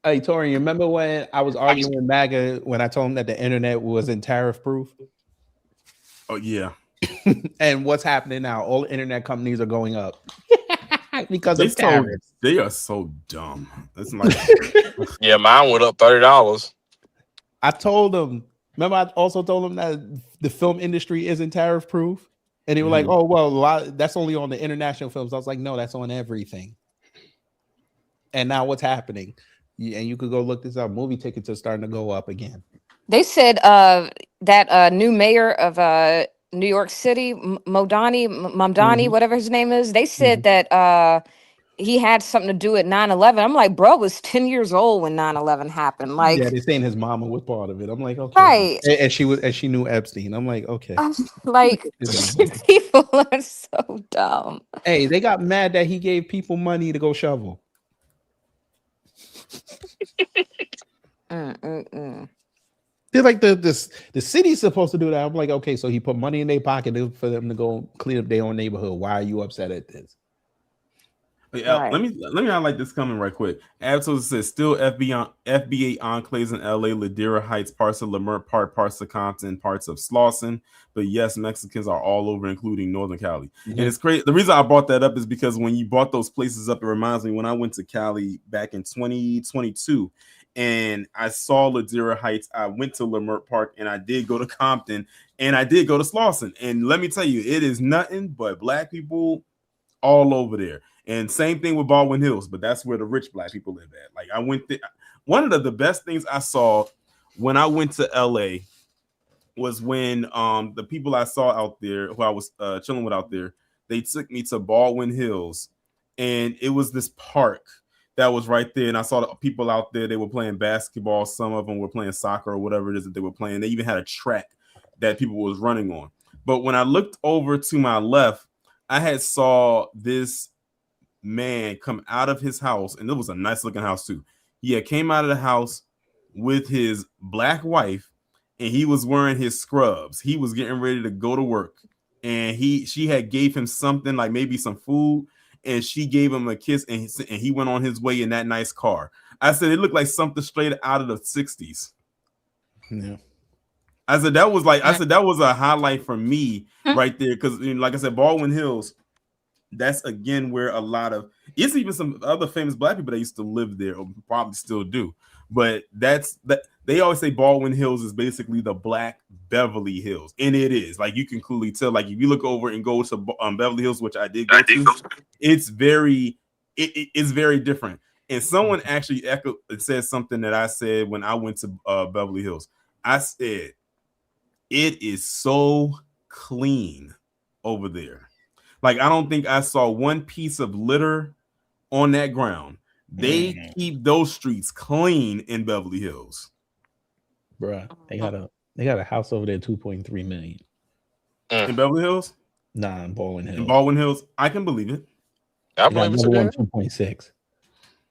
Hey, Tori, you remember when I was arguing with MAGA when I told him that the internet wasn't tariff proof? Oh, yeah. And what's happening now? All the internet companies are going up because of tariffs. They are so dumb. That's like, yeah, mine went up $30. I told them, remember, I also told them that the film industry isn't tariff proof. And they were like, oh, well, that's only on the international films. I was like, no, that's on everything. And now what's happening? And you could go look this up. Movie tickets are starting to go up again. They said that new mayor of New York City, Mamdani, whatever his name is, they said that he had something to do at 9/11. I'm like, bro was 10 years old when 9/11 happened. Like, yeah, they're saying his mama was part of it. I'm like, okay. Right. And she knew Epstein. I'm like, okay. Like, people are so dumb. Hey, they got mad that he gave people money to go shovel. They're like the city's supposed to do that. I'm like, okay, so he put money in their pocket for them to go clean up their own neighborhood. Why are you upset at this? Let me highlight this coming right quick. Absolutely says still FBA enclaves in LA, Ladera Heights, parts of Leimert Park, parts of Compton, parts of Slauson. But yes, Mexicans are all over, including Northern Cali. And it's crazy. The reason I brought that up is because when you brought those places up, it reminds me when I went to Cali back in 2022 and I saw Ladera Heights. I went to Leimert Park and I did go to Compton and I did go to Slauson. And let me tell you, it is nothing but black people all over there. And same thing with Baldwin Hills, but that's where the rich black people live at. Like I went there. One of the best things I saw when I went to LA was when the people I saw out there who I was chilling with out there, they took me to Baldwin Hills, and it was this park that was right there. And I saw the people out there, they were playing basketball. Some of them were playing soccer or whatever it is that they were playing. They even had a track that people was running on. But when I looked over to my left, I had saw this man come out of his house, and it was a nice looking house too. He had came out of the house with his black wife, and he was wearing his scrubs. He was getting ready to go to work, and she had gave him something like maybe some food, and she gave him a kiss, and he went on his way in that nice car. I said it looked like something straight out of the 60s. Yeah. I said that was a highlight for me right there, because like I said, Baldwin Hills, that's again where a lot of it's even some other famous black people that used to live there or probably still do. But that's that they always say Baldwin Hills is basically the black Beverly Hills, and it is. Like you can clearly tell. Like if you look over and go to Beverly Hills, which I did go to, it's very different. And someone actually said something that I said when I went to Beverly Hills. I said it is so clean over there. Like, I don't think I saw one piece of litter on that ground. They keep those streets clean in Beverly Hills. Bruh, they got a house over there, 2.3 million. In Beverly Hills? Nah, in Baldwin In Hills. Baldwin Hills, I can believe it. I They got believe it's another one, there. 2.6.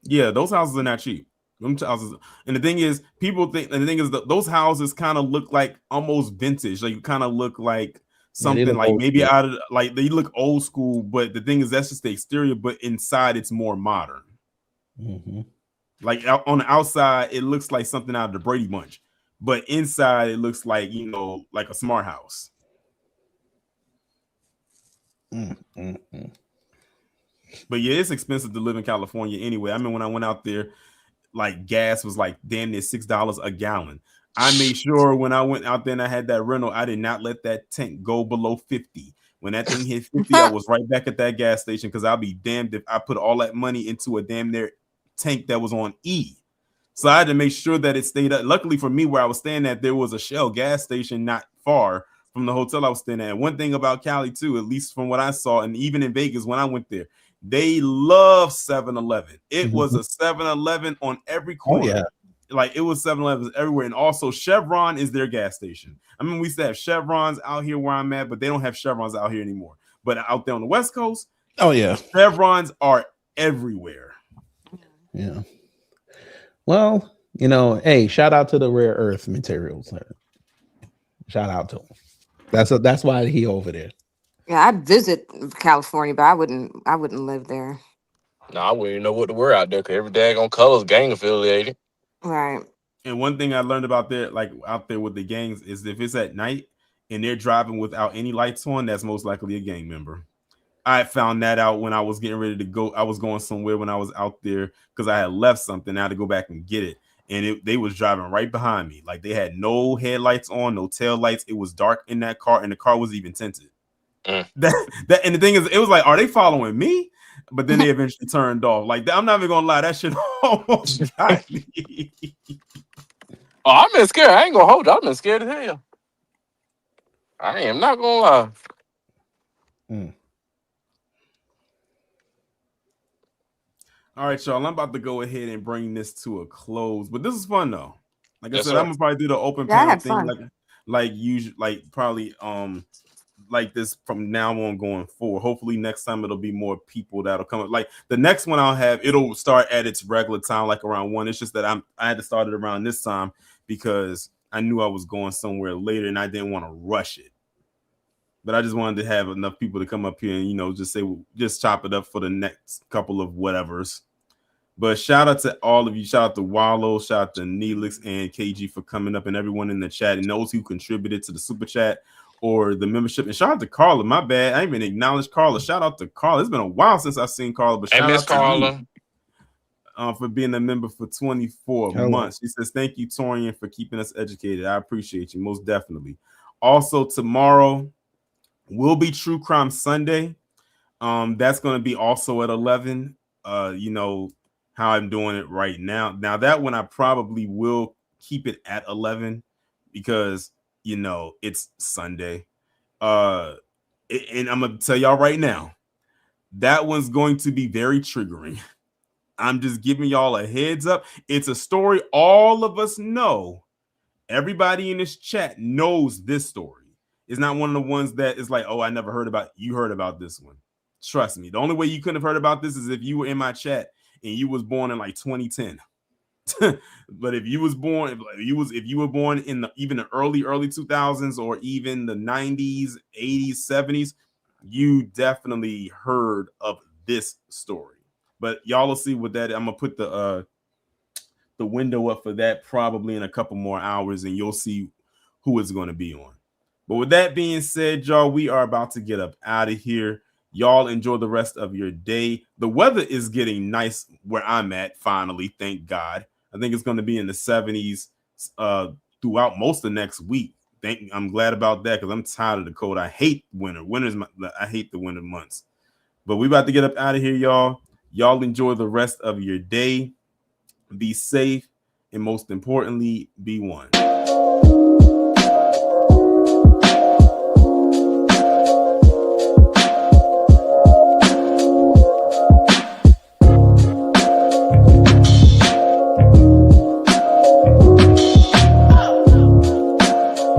Yeah, those houses are not cheap. Them houses, and the thing is, people think, and the thing is, that those houses kind of look like almost vintage. Like, you kind of look like something look like old maybe school. out of, like, they look old school. But the thing is, that's just the exterior. But inside, it's more modern. Mm-hmm. Like on the outside, it looks like something out of the Brady Bunch, but inside, it looks like, you know, like a smart house. But yeah, it's expensive to live in California anyway. I mean, when I went out there, like gas was like damn near $6 a gallon. I made sure when I went out there and I had that rental, I did not let that tank go below 50. When that thing hit 50, I was right back at that gas station, because I'll be damned if I put all that money into a damn near tank that was on E. So I had to make sure that it stayed up. Luckily for me, where I was staying at, there was a Shell gas station not far from the hotel I was staying at. And one thing about Cali too, at least from what I saw, and even in Vegas when I went there, they love 7-Eleven. It was a 7-Eleven on every corner. Oh, yeah. Like, it was 7-Elevens everywhere. And also Chevron is their gas station. I mean, we used to have Chevrons out here where I'm at, but they don't have Chevrons out here anymore. But out there on the West Coast, oh yeah, Chevrons are everywhere. Yeah. Well, you know, hey, shout out to the rare earth materials. Shout out to him. That's why he over there. Yeah, I'd visit California, but I wouldn't live there. Nah, I wouldn't even know what to wear out there, because every daggone color's gang affiliated. Right. And one thing I learned about there, like out there with the gangs, is if it's at night and they're driving without any lights on, that's most likely a gang member. I found that out when I was getting ready to go. I was going somewhere when I was out there because I had left something. I had to go back and get it. And they was driving right behind me. Like, they had no headlights on, no tail lights. It was dark in that car, and the car was even tinted. That and the thing is, it was like, are they following me? But then they eventually turned off. Like, I'm not even gonna lie, that shit almost got me. Oh, I've been scared. I ain't gonna hold you. I've been scared as hell. I am not gonna lie. All right, y'all. I'm about to go ahead and bring this to a close, but this is fun though. Like I Yes, said, sir. I'm gonna probably do the open Yeah, I panel had thing, fun. like usually, like probably like this from now on going forward. Hopefully next time it'll be more people that'll come up. Like the next one I'll have, it'll start at its regular time, like around 1. It's just that I had to start it around this time because I knew I was going somewhere later and I didn't want to rush it. But I just wanted to have enough people to come up here and, you know, just chop it up for the next couple of whatevers. But shout out to all of you. Shout out to Wallow, shout out to Neelix and KG for coming up, and everyone in the chat and those who contributed to the super chat or the membership. And shout out to Carla. My bad, I didn't even acknowledge Carla. Shout out to Carla. It's been a while since I've seen Carla, but shout Miss out Carla. to you for being a member for 24 months. She says, thank you, Torian, for keeping us educated. I appreciate you, most definitely. Also, tomorrow will be True Crime Sunday. That's going to be also at 11. You know how I'm doing it right now. Now that one I probably will keep it at 11 because, you know, it's Sunday. And I'm gonna tell y'all right now, that one's going to be very triggering. I'm just giving y'all a heads up. It's a story all of us know. Everybody in this chat knows this story. It's not one of the ones that is like, oh, I never heard about. You heard about this one. Trust me. The only way you couldn't have heard about this is if you were in my chat and you was born in like 2010. But if you was born, if you were born in even the early 2000s or even the 90s, 80s, 70s, you definitely heard of this story. But y'all will see what that. I'm gonna put the window up for that probably in a couple more hours, and you'll see who it's going to be on. But with that being said, y'all, we are about to get up out of here. Y'all enjoy the rest of your day. The weather is getting nice where I'm at, finally, thank God. I think it's going to be in the 70s throughout most of next week. I'm glad about that because I'm tired of the cold. I hate winter. I hate the winter months. But we about to get up out of here, y'all. Y'all enjoy the rest of your day. Be safe, and most importantly, be one.